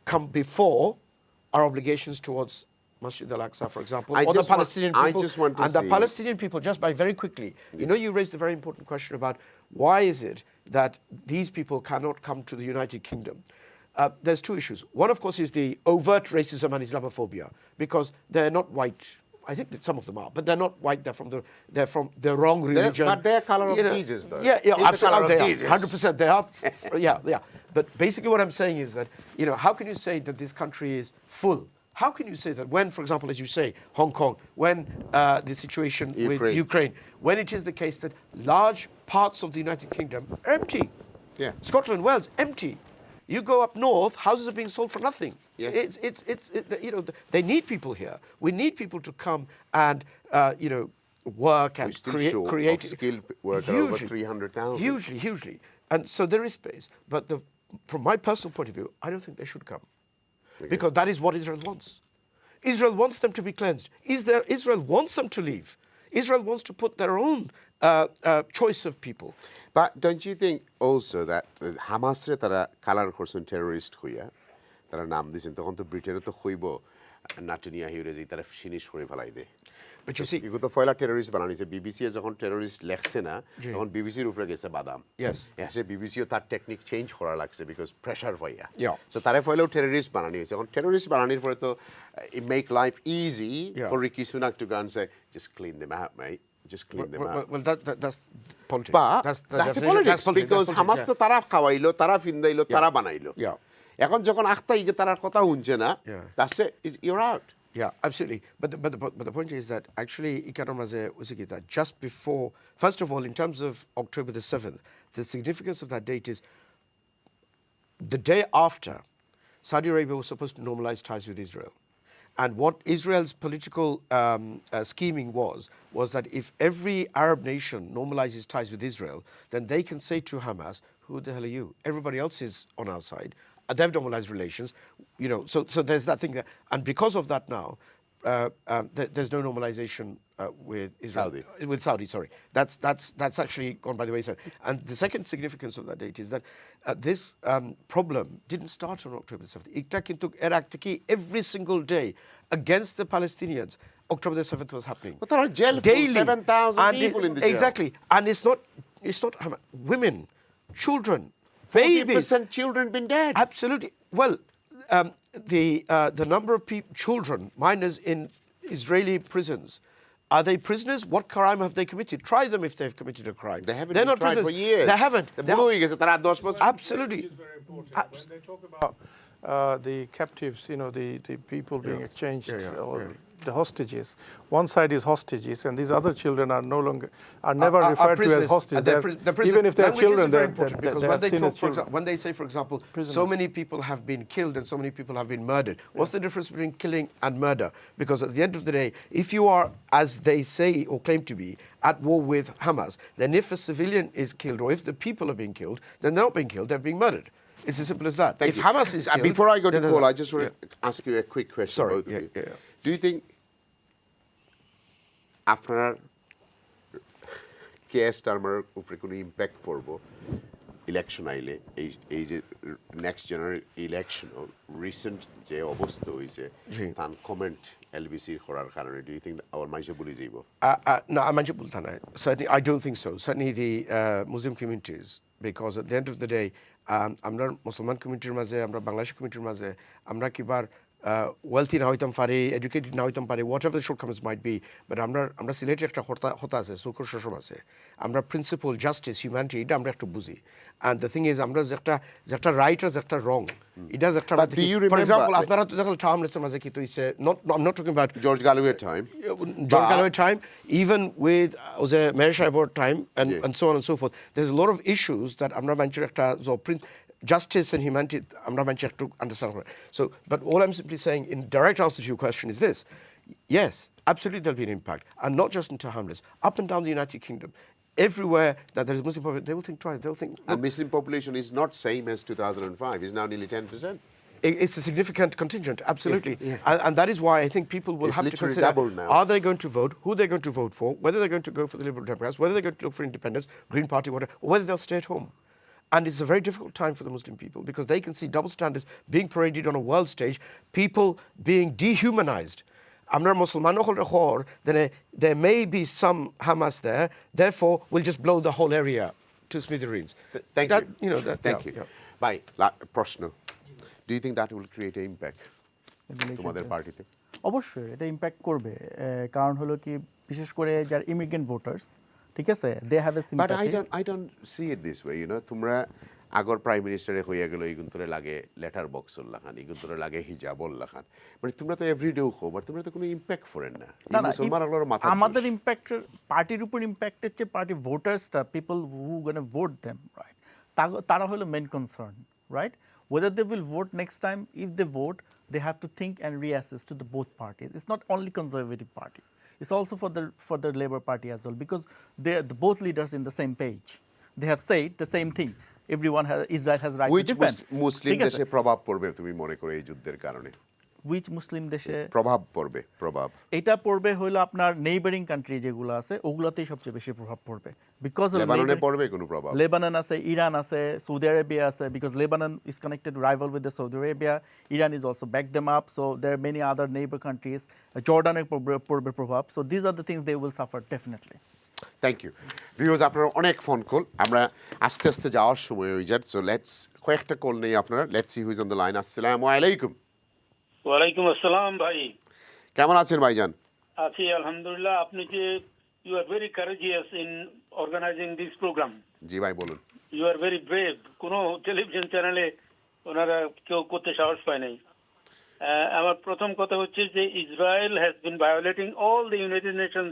come before our obligations towards Masjid al-Aqsa, for example, or the Palestinian people. I just want to and the Palestinian people, just by very quickly, you know, you raised a very important question about why is it that these people cannot come to the United Kingdom? There's two issues. One, of course, is the overt racism and Islamophobia, because they're not white. I think that some of them are, but they're not white. They're from the wrong religion. But they're color of Jesus, though. Yeah, absolutely. They are. 100%. They are. Yeah. But basically, what I'm saying is that, you know, how can you say that this country is full? How can you say that when, for example, as you say, Hong Kong, when the situation with Ukraine, when it is the case that large parts of the United Kingdom are empty? Yeah. Scotland, Wales, empty. You go up north, houses are being sold for nothing. Yes. It's you know, they need people here. We need people to come and, you know, work and create skilled worker over 300,000. Hugely. And so there is space. But from my personal point of view, I don't think they should come. Because that is what Israel wants. Israel wants them to be cleansed. Israel wants them to leave. Israel wants to put their own choice of people. But don't you think also that Hamasre tara color korson terrorist হইয়া তারা নাম দিয়েছেন তখন তো ব্রিটেনে তো হইব নাটনিয়া হিউরে যে তারা ফিনিশ করে ফেলাই দেয় But you see, এগুলো তো ফয়লা টেরোরিস্ট বানানিছে বিবিসি যখন টেরোরিস্ট লেখছে না তখন বিবিসির উপরে গেছে বাদাম Yes. এসে বিবিসিও তার টেকনিক চেঞ্জ করা লাগছে বিকজ প্রেশার হইয়া Yeah. সো তারে ফয়লাও টেরোরিস্ট বানানি হয়েছে এখন টেরোরিস্ট বানানির পরে তো it make life easy for Rishi Sunak to gun say just clean them up mate just clean them out. Well, that's politics. But that's the that's definition. politics That's politics. because That's Hamas politics, তো তারা খাওয়াইলো তারা ফিন্দাইলো তারা বানাইলো Yeah. এখন যখন আখতা ইগে তারার কথা শুনছে না Yeah. that's it you're out. Yeah, absolutely. But the point is that actually, that just before, first of all, in terms of October the 7th, the significance of that date is the day after Saudi Arabia was supposed to normalize ties with Israel. And what Israel's political scheming was that if every Arab nation normalizes ties with Israel, then they can say to Hamas, who the hell are you? Everybody else is on our side. They've normalized relations, so there's that thing there. And because of that now, there's no normalization with Israel. With Saudi, sorry. That's actually gone by the wayside. And the second significance of that date is that this problem didn't start on October 7th. Every single day against the Palestinians, October the 7th was happening. But there are jail daily. 7,000 people in the jail. Exactly. And it's not women, children, babies. 40% children been dead. Absolutely. Well, the number of children, minors in Israeli prisons, are they prisoners? What crime have they committed? Try them if they've committed a crime. They haven't They're been not tried prisoners. for years. They haven't. Absolutely. Which is very important. When they talk about the captives, the people being exchanged, or the hostages. One side is hostages, and these other children are never referred to as hostages. Even if they're children, is very important because when they say, for example, prisoners. so many people have been killed and so many people have been murdered. What's the difference between killing and murder? Because at the end of the day, if you are, as they say or claim to be, at war with Hamas, then if a civilian is killed or if the people are being killed, then they're not being killed, they're being murdered. It's as simple as that. If Hamas is killed... Before I go to Paul, I just want to ask you a quick question. Sorry. Both of you. Do you think আপনার KS টার্মার উপরে কোনো impact পড়বো election আইলে এই যে next general election recent যে অবস্থা হয়েছে তার কমেন্ট এলবিসির করার কারণে ডু ইউ থিঙ্ক আওয়ার মানুষে বলে যাইব No, মানুষে বলতে না certainly I don't think so. Certainly the Muslim communities, because at the end of the day আমরা মুসলমান কমিউনিটির মাঝে আমরা বাংলাদেশি কমিউনিটির মাঝে আমরা কিবার wealthy না হইতাম পারি, educated না হইতাম পারি, whatever the shortcomings might be, but আমরা সিলেটের একটা হতা আছে, সুকুর শোষণ আছে, আমরা প্রিন্সিপাল জাস্টিস হিউম্যানিটি এটা আমরা একটু বুঝি, and the thing is আমরা যে একটা রাইট আর একটা রং এটা যে একটা, for example আপনারা তো দেখলেন টার্মলেটসের মাঝে কি তো হইছে, I'm not talking about George Galloway time, even with Mary Shaibor time and so on and so forth. There's a lot of issues that আমরা মানুষের একটা justice and humanity, I'm not to understand. So, but all I'm simply saying in direct answer to your question is this. Yes, absolutely there'll be an impact. And not just in Hamlets, up and down the United Kingdom. Everywhere that there is Muslim population, they will think twice. They'll think... And Muslim population is not same as 2005. It's now nearly 10%. It's a significant contingent, absolutely. And that is why I think people will have to consider, are they going to vote, who they're going to vote for, whether they're going to go for the Liberal Democrats, whether they're going to look for independence, Green Party, whatever, or whether they'll stay at home. And it's a very difficult time for the Muslim people because they can see double standards being paraded on a world stage, people being dehumanized. Then there may be some Hamas there, therefore we'll just blow the whole area to smithereens. Thank you. Thank you. Bye. Prashno. Do you think that will create an impact তোমাদের পার্টিতে? অবশ্যই এটা impact করবে, কারণ হলো কি বিশেষ করে যারা ইমিগ্রেন্ট ভোটার্স, ঠিক আছে, they have a sympathy. But I don't see it this way, তোমরা আগর প্রাইম মিনিস্টারে হইয়া গেল ইগুন্তরে লাগে লেটার বক্স লাখান, ইগুন্তরে লাগে হিজাব লাখান, মানে তোমরা তো এভরিডে খবর, তোমরা তো কোনো ইম্প্যাক্ট করেন না। আমাদের ইম্প্যাক্ট পার্টির উপর ইম্প্যাক্টের চেয়ে পার্টি ভোটার্সটা, people who gonna vote them, right, তারা হলো main concern, right, whether they will vote next time. If they vote, they have to think and reassess to the both parties. It's not only Conservative Party. It's also for the Labour Party as well, because they're both leaders in the same page. They have said the same thing. Israel has right to defend. মুসলিম দেশে প্রভাব পড়বে তুমি মনে করো এই যুদ্ধের কারণে? which মুসলিম দেশে প্রভাব পড়বে এটা পড়বে হলো আপনার নেইবারিং কান্ট্রি যেগুলো আছে ওগুলাতেই সবচেয়ে বেশি প্রভাব পড়বে বিকজ লেবাননে পড়বে কোনো প্রভাব লেবানন আছে ইরান আছে সৌদি আরেবিয়া আছে because Lebanon is connected rival with the Saudi Arabia Iran is also back them up so there are many other neighbor countries Jordaনের পড়বে প্রভাব so these are the things they will suffer definitely thank you viewers আপনারা অনেক phone call আমরা আস্তে আস্তে যাওয়ার সময় হয়ে যায় সো লেটস কয়েকটা কল নেই আপনারা let's see who is on the line আসসালামু আলাইকুম ওয়ালাইকুম আসসালাম ভাই কেমন আছেন ভাইজান আছি আলহামদুলিল্লাহ আপনি যে you are very courageous in organizing this program জি ভাই বলুন ইউ আর ভেরি ব্রেভ কোনো টেলিভিশন চ্যানেলে ওনারা কেউ করতে সাহস পায় নাই আমার প্রথম কথা হচ্ছে যে Israel has been violating all the United nation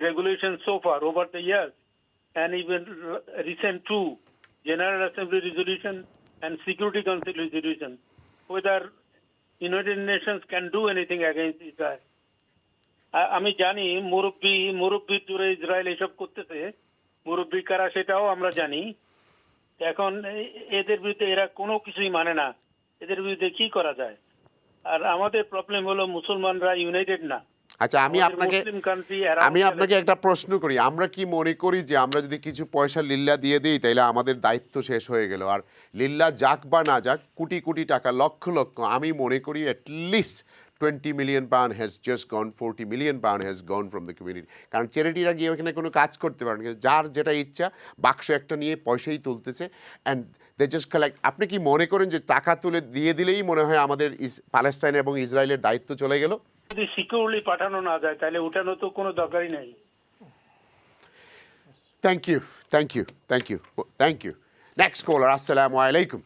regulations so far over the years and even recent two General Assembly resolution and Security Council resolution whether United Nations can do anything against Israel. আমি জানি মুরব্বী জুড়ে Israel এসব করতেছে মুরব্বী কারা সেটাও আমরা জানি এখন এদের বিরুদ্ধে এরা কোনো কিছুই মানে না এদের বিরুদ্ধে কি করা যায় আর আমাদের প্রবলেম হলো মুসলমানরা ইউনাইটেড না আচ্ছা আমি আপনাকে একটা প্রশ্ন করি আমরা কি মনে করি যে আমরা যদি কিছু পয়সা লিল্লা দিয়ে দিই তাহলে আমাদের দায়িত্ব শেষ হয়ে গেল আর লিল্লা যাক বা না যাক কোটি কোটি টাকা লক্ষ লক্ষ আমি মনে করি at least 20 million pound has just gone 40 million pound has gone from the community কারণ চ্যারিটিরা গিয়ে ওখানে কোনো কাজ করতে পারেন যার যেটা ইচ্ছা বাক্স একটা নিয়ে পয়সাই তুলতেছে অ্যান্ড দে জাস্ট কালেক্ট আপনি কি মনে করেন যে টাকা তুলে দিয়ে দিলেই মনে হয় আমাদের প্যালেস্টাইন এবং ইসরায়েলের দায়িত্ব চলে গেল যদি সিকিউরলি পাঠানো না যায় তাহলে ওঠানো তো কোনো দরকারই নাই থ্যাংক ইউ নেক্সট কলার আসসালামু আলাইকুম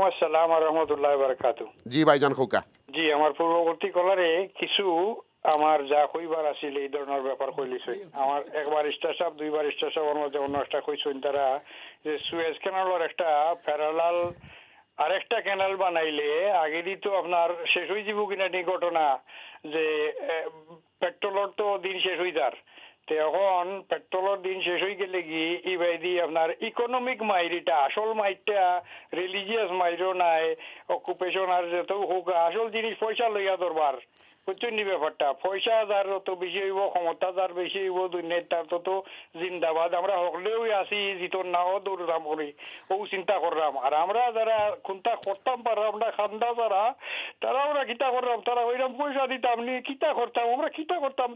আসসালাম ওয়া রাহমাতুল্লাহি ওয়া বারাকাতুহু জি ভাইজান খোকা জি আমার পূর্ববর্তী কলারে কিছু আমার যা কইবার আছিল এই ধরনের ব্যাপার কইলিছে আমার একবার স্টেশন দুইবার স্টেশনের মধ্যে অন্য একটা কইছেন তারা যে সুয়েজ ক্যানালের একটা প্যারালাল আরেকটা ক্যানাল বানাইলে আগেরই তো আপনার শেষ হয়ে যাব কিনা এই ঘটনা যে পেট্রোলের তো দিন শেষ হয়ে যার তো এখন পেট্রোলের দিন শেষ হয়ে গেলে কি এই বাইদি আপনার ইকোনমিক মাইরিটা আসল মাইরটা রিলিজিয়াস মাইরও নাই অকুপেশন আর যত হোক আসল জিনিস পয়সা লইয়া দরবার বুঝছেন নি ব্যাপারটা পয়সা যার যত বেশি হইব ক্ষমতা যার বেশি হইব দুনিয়ার তার তত জিন্দাবাদ আমরা হকলেও আসি জিতর নাও দৌড়াম করি ও চিন্তা করলাম আর আমরা যারা কোনটা করতাম পারলাম না খান্দা যারা তারা আমরা কিতা করলাম তারা ওইরকম পয়সা দিতাম নি কিতা করতাম আমরা কিতা করতাম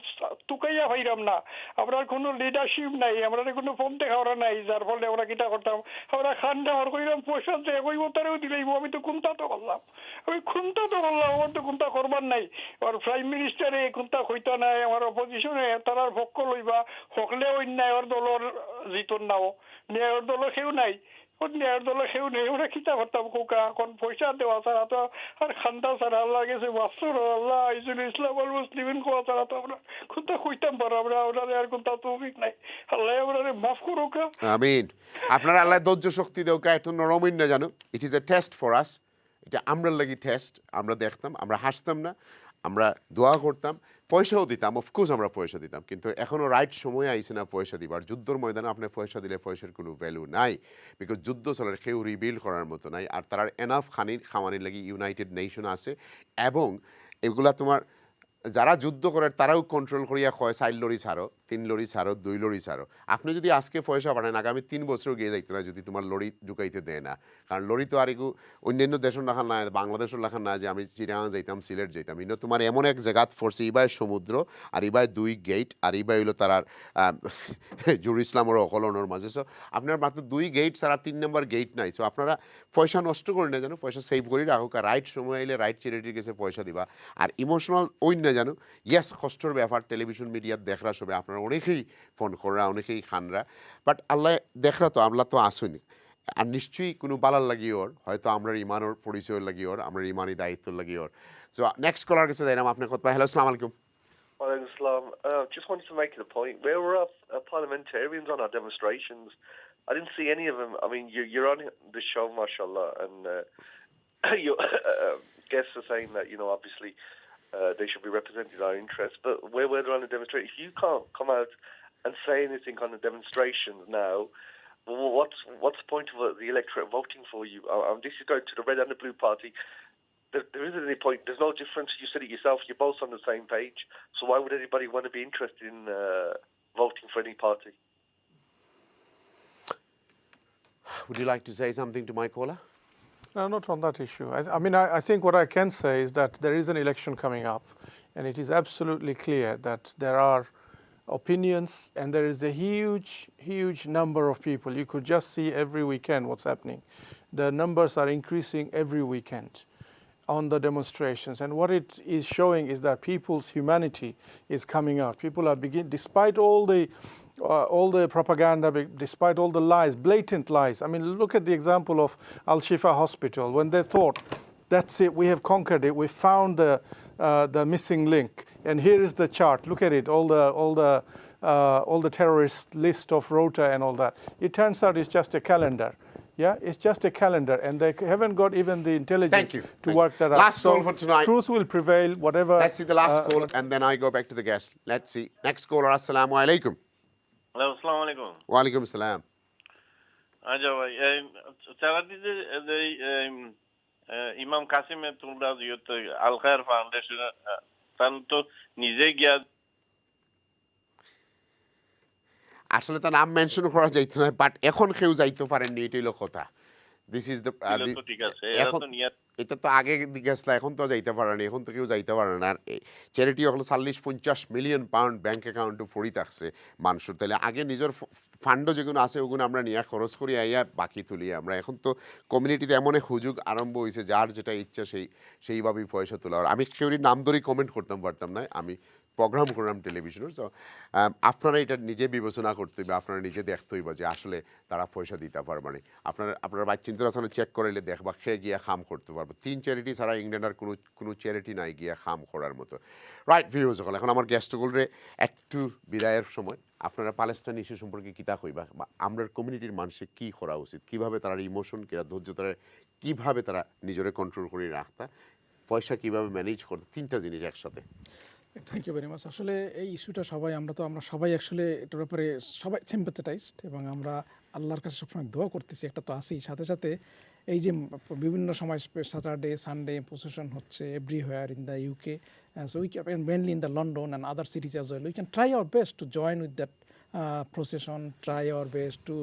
তুকাইয়া পাইরাম না আমরা কোনো লিডারশিপ নাই আমরা কোনো ফোন দেখাওয়া নাই যার ফলে আমরা কিতা করতাম আমরা খান্দা আর কইরাম পয়সা দিয়ে কইব তারাও দিলেইব আমি তো কোনটা তো করলাম আমার তো কোনটা করবার নাই আর প্রাইম মিনিস্টারে কোনটা হইতা নাই আমার অপোজিশনে তারার পক্ষ লইবা হকলে অন্যায়ের দলের জিতন নাও ন্যায়ের দলের কেউ নাই ন্যায়ের দলের কেউ নেই ওরা কিতা করতাম কোকা এখন পয়সা দেওয়া ছাড়া তো আর খান্দা ছাড়া আল্লাহ গেছে বাস্তর আল্লাহ ইসুল ইসলাম আল মুসলিমিন কোয়া ছাড়া তো আমরা কোনটা কইতাম পারো আমরা ওনারে আর কোনটা তৌফিক নাই আল্লাহ ওনারে মাফ করো কা আমিন আপনারা আল্লাহ ধৈর্য শক্তি দেও কা এত নরমিন না জানো it is a test for us এটা আমরা লাগি টেস্ট আমরা দেখতাম আমরা হাসতাম না আমরা দোয়া করতাম পয়সাও দিতাম অফকোর্স আমরা পয়সা দিতাম কিন্তু এখনও রাইট সময় আইসে না পয়সা দিবার যুদ্ধর ময়দানে আপনি পয়সা দিলে পয়সার কোনো ভ্যালু নাই বিকজ যুদ্ধ চলার কেউ রিবিল্ড করার মতো নাই আর তার এনাফ খামানির লাগি ইউনাইটেড নেশন আছে এবং এগুলা তোমার যারা যুদ্ধ করে তারাও কন্ট্রোল করিয়া কয় 4 লরি ছাড়ো 3 লরি ছাড়ো 2 লরি ছাড়ো আপনি যদি আজকে পয়সা পাঠান আগামী 3 বছর গিয়ে যাইতে না যদি তোমার লরি ঢুকাইতে দেয় না কারণ লরি তো আর একটু অন্যান্য দেশের লেখা না বাংলাদেশের লেখা না যে আমি চিরাং যাইতাম সিলেট যাইতাম ইনো তোমার এমন এক জায়গাত ফোরছে ইবাই সমুদ্র আর ইবাই 2 গেট আর ইবাই হইলো তার জেরুজালেমের অকলনের মাঝে সো আপনার মাত্র 2 গেট ছাড়া 3 নম্বর গেট নাই সো আপনারা পয়সা নষ্ট করে না জানো পয়সা সেভ করে রাখো রাইট সময় আইলে রাইট চ্যারিটির কাছে পয়সা দিবা আর ইমোশনাল ওই না জানো ইয়েস কষ্টর ব্যাপার টেলিভিশন মিডিয়ার দেখরা সবে আপনারা অনেকেই ফোন করা অনেকেই খানরা বাট আল্লাহ দেখরা তো আল্লাহ তো আসুনি আর নিশ্চয়ই কোনো বালার লাগিয়ে ওর হয়তো আমরা ইমানোর পরিচয় লাগিয়ে ওর আমরা ইমানি দায়িত্ব লাগিয়ে ওর সো নেক্সট কলার কাছে যাইলাম আপনার কথা হ্যালো আসসালামু আলাইকুম Walaikum salam. Just wanted to make the point. Where were our parliamentarians on our demonstrations? I didn't see any of them. I mean, you're on the show, mashallah, and your guests are saying that, you know, obviously they should be representing our interests, but where were they on the demonstration? If you can't come out and say anything on the demonstrations now, what's the point of the electorate voting for you? This is going to the red and the blue party. there isn't any point. There's no difference. You said it yourself. You're both on the same page. So why would anybody want to be interested in voting for any party? Would you like to say something to my caller? No, not on that issue. I think what I can say is that there is an election coming up, and it is absolutely clear that there are opinions, and there is a huge number of people. You could just see every weekend what's happening. The numbers are increasing every weekend on the demonstrations, and what it is showing is that people's humanity is coming out. People are despite all the propaganda, despite all the lies, blatant lies. I mean, look at the example of Al-Shifa Hospital. When they thought, that's it, we have conquered it, we found the missing link, and here is the chart. Look at it, all the terrorist list of rota and all that. It turns out it's just a calendar. Yeah, it's just a calendar, and they haven't got even the intelligence to work that out. Last call for tonight. Truth will prevail, whatever. Let's see the last call, and then I go back to the guest. Let's see. Next caller, assalamu alaikum. Hello, assalamu alaikum. Wa alaikum salam. আচ্ছা ভাই চারাদিতে ইমাম কাসিমের তোমরা আল খায়ের foundation তার তো নিজে গিয়া আসলে তার নাম মেনশন করা যাইতো না, বাট এখন কেউ যাইতে পারেননি, এটাই হলো কথা। দিস ইজ দ্য এটা তো আগে গেছলা, এখন তো যাইতে পারে না, এখন তো কেউ যাইতে পারে না। আর চ্যারিটি হলো 40-50 মিলিয়ন পাউন্ড ব্যাংক অ্যাকাউন্টে পড়ি থাকছে মানুষের। তাহলে আগে নিজের ফান্ডও যেগুলো আছে ওগুলো আমরা নিয়ে খরচ করি আইয়া বাকি তুলি আমরা। এখন তো কমিউনিটিতে এমন এক হুজুগ আরম্ভ হয়েছে, যার যেটা ইচ্ছা সেইভাবেই পয়সা তোলা। আর আমি কেউরি নাম ধরেই কমেন্ট করতাম পারতাম না, আমি প্রোগ্রাম করলাম টেলিভিশনের। সো আপনারা এটা নিজে বিবেচনা করতে হইবে, আপনারা নিজে দেখতে হইবে যে আসলে তারা পয়সা দিতে পারবে না। আপনারা বাচ্চিন্তার আসলে চেক করাইলে দেখবা সে গিয়া খাম করতে পারবো। 3 চ্যারিটি ছাড়া ইংল্যান্ডের কোনো চ্যারিটি নাই গিয়া খাম করার মতো। রাইট ভিউজ সকল, এখন আমার গেস্টগুলোরে একটু বিদায়ের সময় আপনারা প্যালেস্টাইন ইস্যু সম্পর্কে কিতা কইবা, বা আমরা কমিউনিটির মানুষের কী করা উচিত, কীভাবে তারা ইমোশন কিরা ধৈর্য তারা কীভাবে তারা নিজেরে কন্ট্রোল করে রাখতা, পয়সা কীভাবে ম্যানেজ করতে, 3টা জিনিস একসাথে। Thank you very much. আসলে এই ইস্যুটা আমরা সবাই আসলে এটার ব্যাপারে সবাই সিম্প্যাথেটাইজড, এবং আমরা আল্লাহর কাছে সবসময় দোয়া করতেছি। একটা তো আসি, সাথে সাথে এই যে বিভিন্ন সময় স্যাটারডে সানডে প্রসেশন হচ্ছে everywhere in the UK, so we can mainly in the London and other সিটিজ as well, we can try our best to join with that procession, try our best to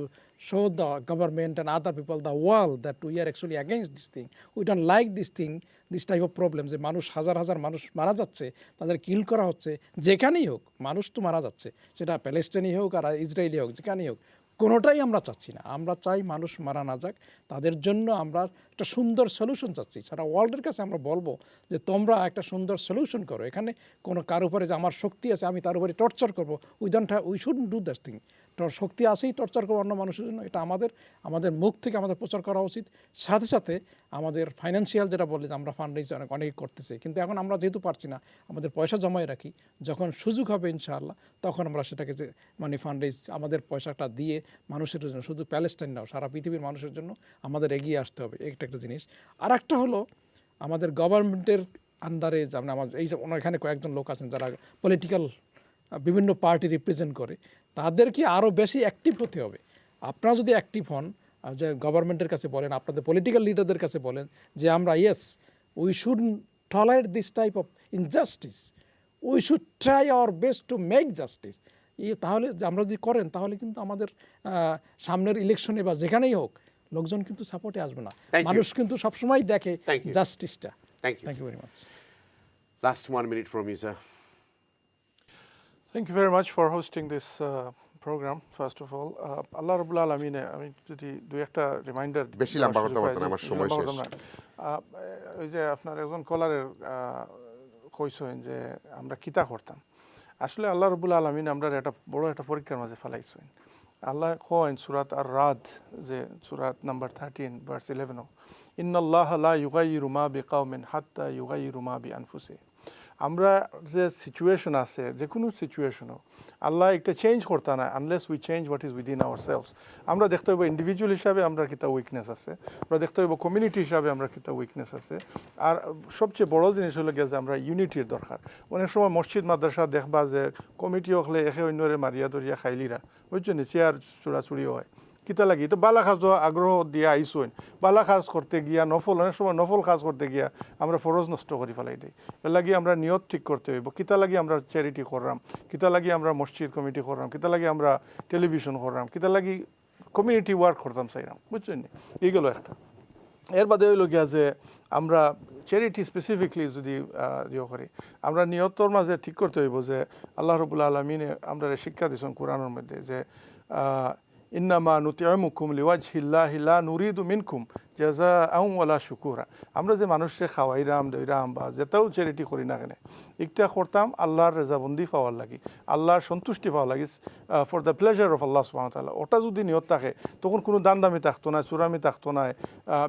show the government and other people, the world, that we are actually against this thing. We don't like this thing, this type of problem, যে মানুষ হাজার মানুষ মারা যাচ্ছে, তাদের কিল করা হচ্ছে, যেখানেই হোক মানুষ তো মারা যাচ্ছে, সেটা প্যালেস্টাইনি হোক আর ইসরায়েলি হোক, যেখানেই হোক, কোনোটাই আমরা চাচ্ছি না। আমরা চাই মানুষ মারা না যাক, তাদের জন্য আমরা একটা সুন্দর সলিউশন চাচ্ছি। সারা ওয়ার্ল্ডের কাছে আমরা বলবো যে তোমরা একটা সুন্দর সলিউশন করো। এখানে কোনো কার উপরে যে আমার শক্তি আছে আমি তার উপরে টর্চার করবো, we shouldn't do that thing. শক্তি আছেই টর্চার করবো অন্য মানুষের জন্য, এটা আমাদের মুখ থেকে আমাদের প্রচার করা উচিত। সাথে সাথে আমাদের ফাইন্যান্সিয়াল যেটা বললে আমরা ফান্ড রেজ অনেক করতেছি, কিন্তু এখন আমরা যেহেতু পারছি না, আমাদের পয়সা জমায় রাখি, যখন সুযোগ হবে ইনশাআল্লাহ তখন আমরা সেটাকে যে ফান্ড রেজ আমাদের পয়সাটা দিয়ে মানুষের জন্য, শুধু প্যালেস্টাইন নাও, সারা পৃথিবীর মানুষের জন্য আমাদের এগিয়ে আসতে হবে। একটা জিনিস। আর একটা হলো আমাদের গভর্নমেন্টের আন্ডারে এই যে এখানে কয়েকজন লোক আছেন যারা পলিটিক্যাল বিভিন্ন পার্টি রিপ্রেজেন্ট করে, তাদেরকে আরও বেশি অ্যাক্টিভ হতে হবে। আপনারা যদি অ্যাক্টিভ হন, যে গভর্নমেন্টের কাছে বলেন, আপনাদের পলিটিক্যাল লিডারদের কাছে বলেন যে আমরা we should tolerate this type of injustice, we should try our best to make justice. তাহলে আমরা যদি করেন তাহলে কিন্তু আমাদের সামনের ইলেকশনে বা যেখানেই হোক লোকজন কিন্তু সাপোর্টে আসবে না, মানুষ কিন্তু সবসময় দেখে জাস্টিসটা। Thank you very much. Last 1 minute from you, sir. Thank you very much for hosting this program, first of all. Allah Rabbul Alamin, আমি যদি দুই একটা রিমাইন্ডার, বেশি লম্বা করতে পারতেন, আমার সময় শেষ। ওই যে আপনার একজন কলারের কইছেন যে আমরা কিতা করতাম, আসলে আল্লাহ রাব্বুল আলামিন আমরা একটা বড় একটা পরীক্ষার মাঝে ফেলাইছেন। আল্লাহ কয় সূরাত আর-রাদ, যে সূরাত নাম্বার 13 ভার্স 11, ইন্নাল্লাহা লা ইউগাইয়িরু মা বিকাওমিন হাত্তা ইউগাইয়িরু মা বিআনফুসিহিম। আমরা যে সিচুয়েশন আছে, যে কোনো সিচুয়েশনও আল্লাহ একটা চেঞ্জ করতে না unless we change what is within hour selves. আমরা দেখতে হইব ইন্ডিভিজুয়াল হিসাবে আমরা কিতা উইকনেস আছে, আমরা দেখতে হইব কমিউনিটি হিসাবে আমরা কিতা উইকনেস আছে। আর সবচেয়ে বড় জিনিস হলো গিয়ে যে আমরা ইউনিটির দরকার। অনেক সময় মসজিদ মাদ্রাসা দেখবা যে কমিটি হলে একে অন্যরে মারিয়া ধরিয়া খাইলিরা, বুঝছো নি, চেয়ার চুড়াচুড়িও হয়, কিতা লাগি তো বালা কাজ আগ্রহ দিয়া আইসইন বালা কাজ করতে গিয়া নফল অনেক সময় নফল কাজ করতে গিয়া আমরা ফরজ নষ্ট করে ফেলাই দিই এর লাগি আমরা নিয়ত ঠিক করতে হইব কিতা লাগি আমরা চ্যারিটি করলাম কিতা লাগি আমরা মসজিদ কমিটি করলাম কিতা লাগি আমরা টেলিভিশন করলাম কিতা লাগি কমিউনিটি ওয়ার্ক করতাম চাইলাম বুঝছেন এইগুলো একটা এর বাদে হইল গিয়া যে আমরা চ্যারিটি স্পেসিফিকলি যদি ইয়ে করি আমরা নিয়তর মাঝে ঠিক করতে হইব যে আল্লাহ রবুল্লা আলমিনে আমরা শিক্ষা দিয়েছেন কোরআনের মধ্যে যে ইন্নামা নুতিআমুকুম লিওয়াজহিল্লাহি লা নুরিদু মিনকুম জাযাআন ওয়ালা শুকুরা আমরা যে মানুষকে খাওয়াইরাম দইরাম বা যেটাও চ্যারিটি করি না কেন একটা করতাম আল্লাহর রেজাবন্দি পাওয়ার লাগি আল্লাহর সন্তুষ্টি পাওয়ার লাগি ফর দ্য প্লেজার অফ আল্লাহ সুবহানাহু ওয়া তাআলা ওটা যদি নিয়ত থাকে তখন কোনো দামদামি থাকতো না চুরামি থাকতো না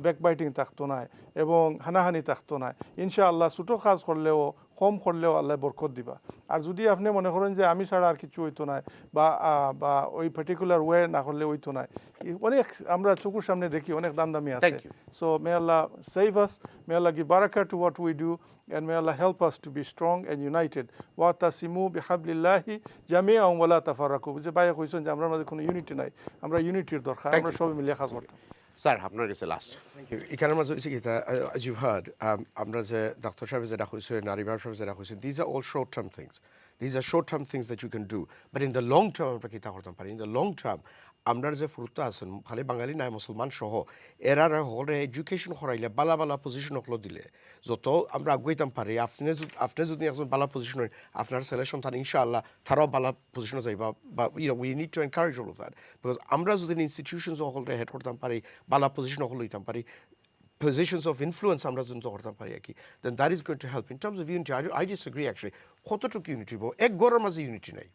ব্যাকবাইটিং থাকতো না এবং হানাহানি থাকতো না ইনশাআল্লাহ ছোটো কাজ করলেও কম করলেও আল্লাহ বরকত দিবা আর যদি আপনি মনে করেন যে আমি ছাড়া আর কিছু হইতো না বা ওই পার্টিকুলার ওয়ে না করলে হইতো না অনেক আমরা চোখের সামনে দেখি অনেক দামদামি আছে so may Allah save us may Allah give baraka to what we do and may Allah help us to be strong and united wa tasimu bihablillahi jami'an wa la tafarraqu যে ভাই কইছেন যে আমরা মধ্যে কোনো ইউনিটি নাই আমরা ইউনিটির দরকার আমরা সবাই মিলে কাজ করতে স্যার আপনার কাছে লাস্ট এখানের মাঝে হয়েছে কি as you've heard আমরা যে ডাক্তার সাহেব যেটা কইছে নারিবার সাহেব যেটা কইছে these are all short term things these are short term things that you can do but in the long term আমরা কিতা করতে পারি in the long term আমরা যে ফুরুতা আছেন খালি বাঙালি নাই মুসলমান সহ এরার হলে এডুকেশন করাইলে বালা বালা পজিশন হলো দিলে যত আমরা আগুয়াইতাম পারি আপনি যদি একজন বালা পজিশন হয় আপনার ছেলে সন্তান ইনশাআল্লাহ তারাও বালা পজিশনে যাইবা বা we need to encourage all of that because আমরা যদি ইনস্টিটিউশনস হলে হেড করতাম পারি বালা পজিশন হলে হইতাম পারি positions of influence আমরা যদি করতাম পারি আর কি then that is going to help in terms of unity I disagree actually কতটুকু ইউনিটি এক গড়ের মাঝে ইউনিটি নাই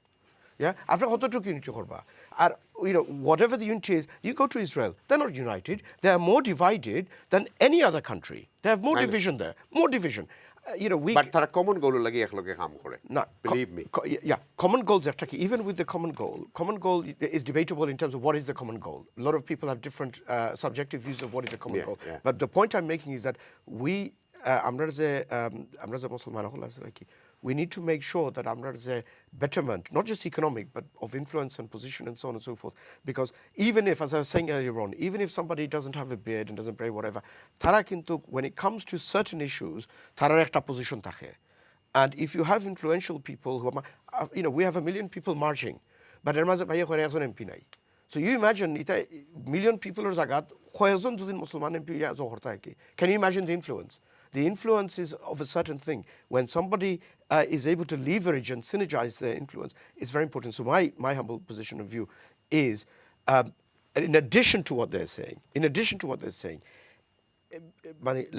Yeah, after কতটুকু unity করবা আর whatever the unity is you go to Israel they're not united they are more divided than any other country they have more division there more division but তারা common goal লাগি একলগে কাম করে believe me yeah common goals are tricky even with the common goal is debatable in terms of what is the common goal a lot of people have different subjective views of what is the common goal but the point I'm making is that we আমরা যে মুসলমান হল আছে কি we need to make sure that there's a betterment, not just economic, but of influence and position and so on and so forth. Because even if, as I was saying earlier on, even if somebody doesn't have a beard and doesn't pray, whatever, tara kintu, when it comes to certain issues, tara ekta position takhe. And if you have influential people who are, we have 1 million people marching, but there must be a MP nai. So you imagine, ita million people are zagat, khoyazon judin Musliman MP ya zohorta hai ki. Can you imagine the influence? The influence is of a certain thing. When somebody is able to leverage and synergize their influence, it's very important. So my humble position of view is, in addition to what they're saying,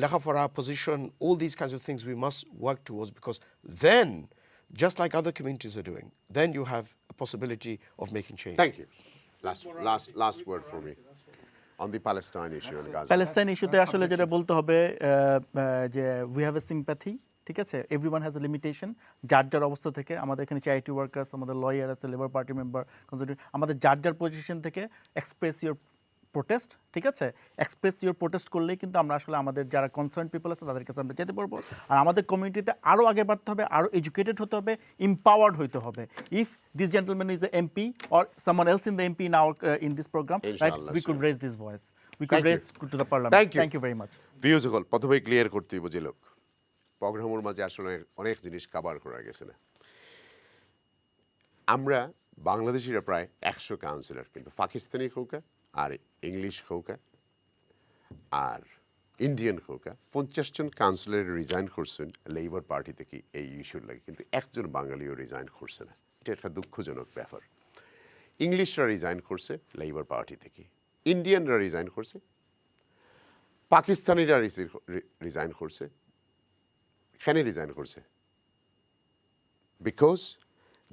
lekhafara, position, all these kinds of things we must work towards, because then, just like other communities are doing, then you have a possibility of making change. Thank you. Last word for me. On the Palestine issue in Gaza. Palestine ইস্যুতে আসলে যেটা বলতে হবে যে we have a sympathy ঠিক আছে everyone has a limitation যার অবস্থা থেকে আমাদের এখানে চ্যারিটি ওয়ার্কার্স আমাদের লয়ার আছে লেবার পার্টি মেম্বার আমাদের যার পজিশন থেকে এক্সপ্রেস ইউর প্রোটেস্ট ঠিক আছে এক্সপ্রেস ইউর প্রোটেস্ট করলেই কিন্তু আমরা আসলে আমাদের যারা কনসার্ন পিপল আছে তাদের কাছে আমরা যেতে পারবো আর আমাদের কমিউনিটিতে আরও আগে বাড়তে হবে আরও এডুকেটেড হতে হবে এম্পাওয়ার্ড হইতে হবে if this gentleman is an MP or someone else in the MP now in this program right we could raise this voice we could raise to the parliament thank you very much ভিউজকল প্রথমে clear করতে বুঝিল প্রোগ্রামের মাঝে আসলে অনেক জিনিস cover করা গেছে না আমরা বাংলাদেশিরা প্রায় 100 কাউন্সিলর কিন্তু পাকিস্তানি কৌকা আর ইংলিশ কৌকা আর ইন্ডিয়ান কৌকা 50 জন কাউন্সিলর রিজাইন করছেন লেবার পার্টি থেকে এই ইস্যুর লাগে কিন্তু একজন বাঙালিও রিজাইন করছে না এটা একটা দুঃখজনক ব্যাপার ইংলিশরা রিজাইন করছে লেবার পার্টি থেকে ইন্ডিয়ানরা রিজাইন করছে পাকিস্তানিরা রিজাইন করছে কেন রিজাইন করছে বিকজ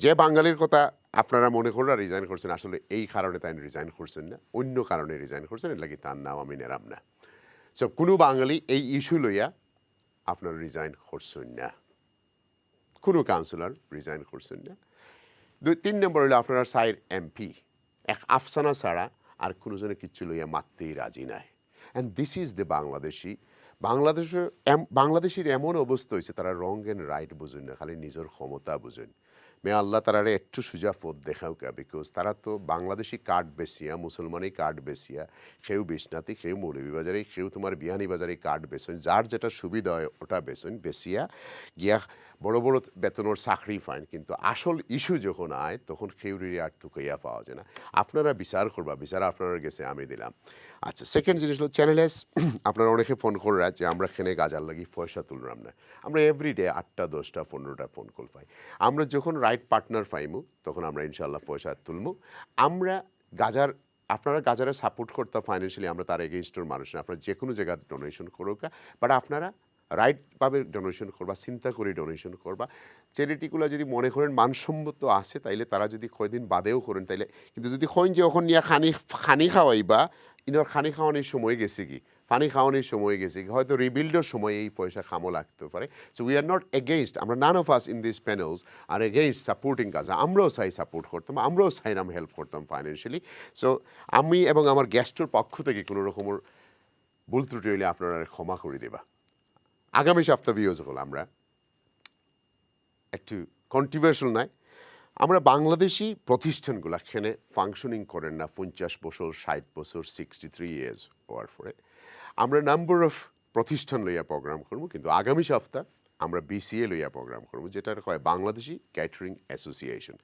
যে বাঙালির কথা আপনারা মনে করেন রিজাইন করছেন আসলে এই কারণে তাই রিজাইন করছেন না অন্য কারণে রিজাইন করছেন এর লাগি তার নাম আমি নেরাম না সো কোনো বাঙালি এই ইস্যু লইয়া আপনারা রিজাইন করছেন না কোনো কাউন্সিলর রিজাইন করছেন না 3 নম্বর হলো আপনারা সাইড এমপি এক আফসানা ছাড়া আর কোনো জনে কিচ্ছু লইয়া মারতেই রাজি নাই অ্যান্ড দিস ইজ দ্য বাংলাদেশের এমন অবস্থা হয়েছে তারা রং অ্যান্ড রাইট বুঝেন না খালি নিজের ক্ষমতা বুঝেন মে আল্লাহ তারারে একটু সুজা পথ দেখাও কা, বিকজ তারা তো বাংলাদেশি কার্ড বেসিয়া, মুসলমানি কার্ড বেসিয়া, কেউ বিশ্বনাথী, কেউ মৌলভীবাজারে, কেউ তোমার বিয়ানীবাজারে কার্ড বেসন, যার যেটা সুবিধা হয় ওটা বেসন বেসিয়া গিয়া বড় বড় বেতনের চাকরি পাইন, কিন্তু আসল ইস্যু যখন আয় তখন কেউরি আর তুকাইয়া পাওয়া যায় না। আপনারা বিচার করবা, বিচার আপনারা গেছে আমি দিলাম। আচ্ছা, সেকেন্ড জিনিস হলো চ্যানেলেস, আপনারা অনেকে ফোন কররা যে আমরা এখানে গাজার লাগি পয়সা তুললাম না। আমরা এভরিডে 8টা 10টা 15টা ফোন কল পাই। আমরা যখন রাইট পার্টনার পাইমু তখন আমরা ইনশাল্লাহ পয়সা তুলমু। আমরা গাজার, আপনারা গাজারে সাপোর্ট করতে ফাইন্যান্সিয়ালি, আমরা তার এগেইনস্টের মানুষ না, আপনারা যে কোনো জায়গায় ডোনেশন করুক, বাট আপনারা রাইটভাবে ডোনেশন করবা, চিন্তা করে ডোনেশন করবা। চ্যারিটিগুলো যদি মনে করেন মানসম্মত আছে তাইলে তারা যদি কয়দিন বাদেও করেন তাইলে, কিন্তু যদি কইন যে ওখান নিয়ে খানি খাওয়াইবা, ইনার খানি খাওয়ানোর সময় গেছে কি, পানি খাওয়ানোর সময় গেছে কি, হয়তো রিবিল্ডের সময় এই পয়সা খামো লাগতে পারে। So we are not against, আমরা none of us in this panels are against supporting Gaza. আমরাও চাই সাপোর্ট করতাম, আমরাও চাইলাম হেল্প করতাম ফাইন্যান্সিয়ালি। সো আমি এবং আমার গেস্টের পক্ষ থেকে কোনো রকমের ভুল ত্রুটি হইলে আপনারা ক্ষমা করে দেবা। আগামী সপ্তাহ ভিডিওজ হল আমরা একটু কন্ট্রোভার্সিয়াল নয়, আমরা বাংলাদেশি প্রতিষ্ঠানগুলো এখানে ফাংশনিং করেন না 50 বছর 60 বছর 63 ইয়ার্স হওয়ার পরে। আমরা নাম্বার অফ প্রতিষ্ঠান লইয়া প্রোগ্রাম করবো, কিন্তু আগামী সপ্তাহ আমরা বিসিএ লইয়া প্রোগ্রাম করবো, যেটা কয় বাংলাদেশি ক্যাটারিং অ্যাসোসিয়েশন।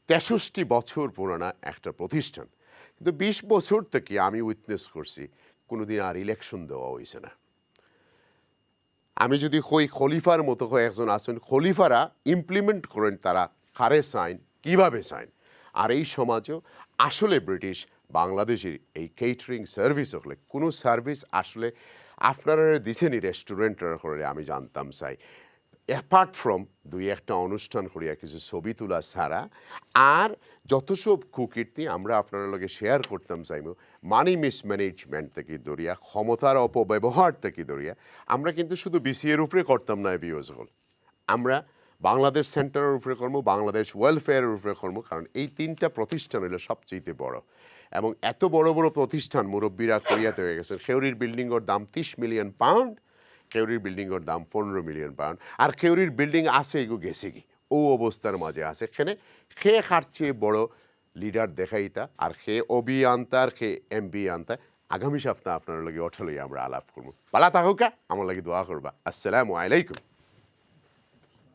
63 বছর পুরানা একটা প্রতিষ্ঠান, কিন্তু 20 বছর থেকে আমি উইটনেস করছি কোনোদিন আর ইলেকশন দেওয়া হয়েছে না। আমি যদি কই খলিফার মতো একজন আছেন, খলিফারা ইমপ্লিমেন্ট করেন তারা কারে সাইন, কিভাবে সাইন। আর এই সমাজেও আসলে ব্রিটিশ বাংলাদেশের এই কেটারিং সার্ভিস হলে কোনো সার্ভিস আসলে আপনারা দিছেনি রেস্টুরেন্টের করে আমি জানতাম চাই, অ্যাপার্ট ফ্রম দুই একটা অনুষ্ঠান করিয়া কিছু ছবি তোলা ছাড়া। আর যত সব কুকীর্তি আমরা আপনার লগে শেয়ার করতাম চাইব, মানি মিসম্যানেজমেন্ট থেকে দরিয়া, ক্ষমতার অপব্যবহার থেকে দরিয়া, আমরা কিন্তু শুধু বিসিএর উপরে করতাম না ভিউজ হল, আমরা বাংলাদেশ সেন্টারের উপরে কর্ম, বাংলাদেশ ওয়েলফেয়ারের উপরে কর্ম, কারণ এই 3টা প্রতিষ্ঠান হলো সবচেয়ে বড়। এবং এত বড় বড় প্রতিষ্ঠান মুরব্বীরা করিয়াতে হয়ে গেছেন। খেউরির বিল্ডিংয়ের দাম 30 মিলিয়ন পাউন্ড, কেউরির বিল্ডিংয়ের দাম 15 মিলিয়ন পাউন্ড, আর কেউরির বিল্ডিং আছে এগু গেছে কি ও অবস্থার মাঝে আছে। এখানে খেয়ে খাচ্ছে বড় লিডার দেখাইতা, আর খেয়ে ওবি আনতা, আর খেয়ে এমবি আনতা। আগামী সপ্তাহ আপনার লাগে অঠলই আমরা আলাপ করবো। পালা থাকুকা, আমার লাগে দোয়া করবা। আসসালামু আলাইকুম।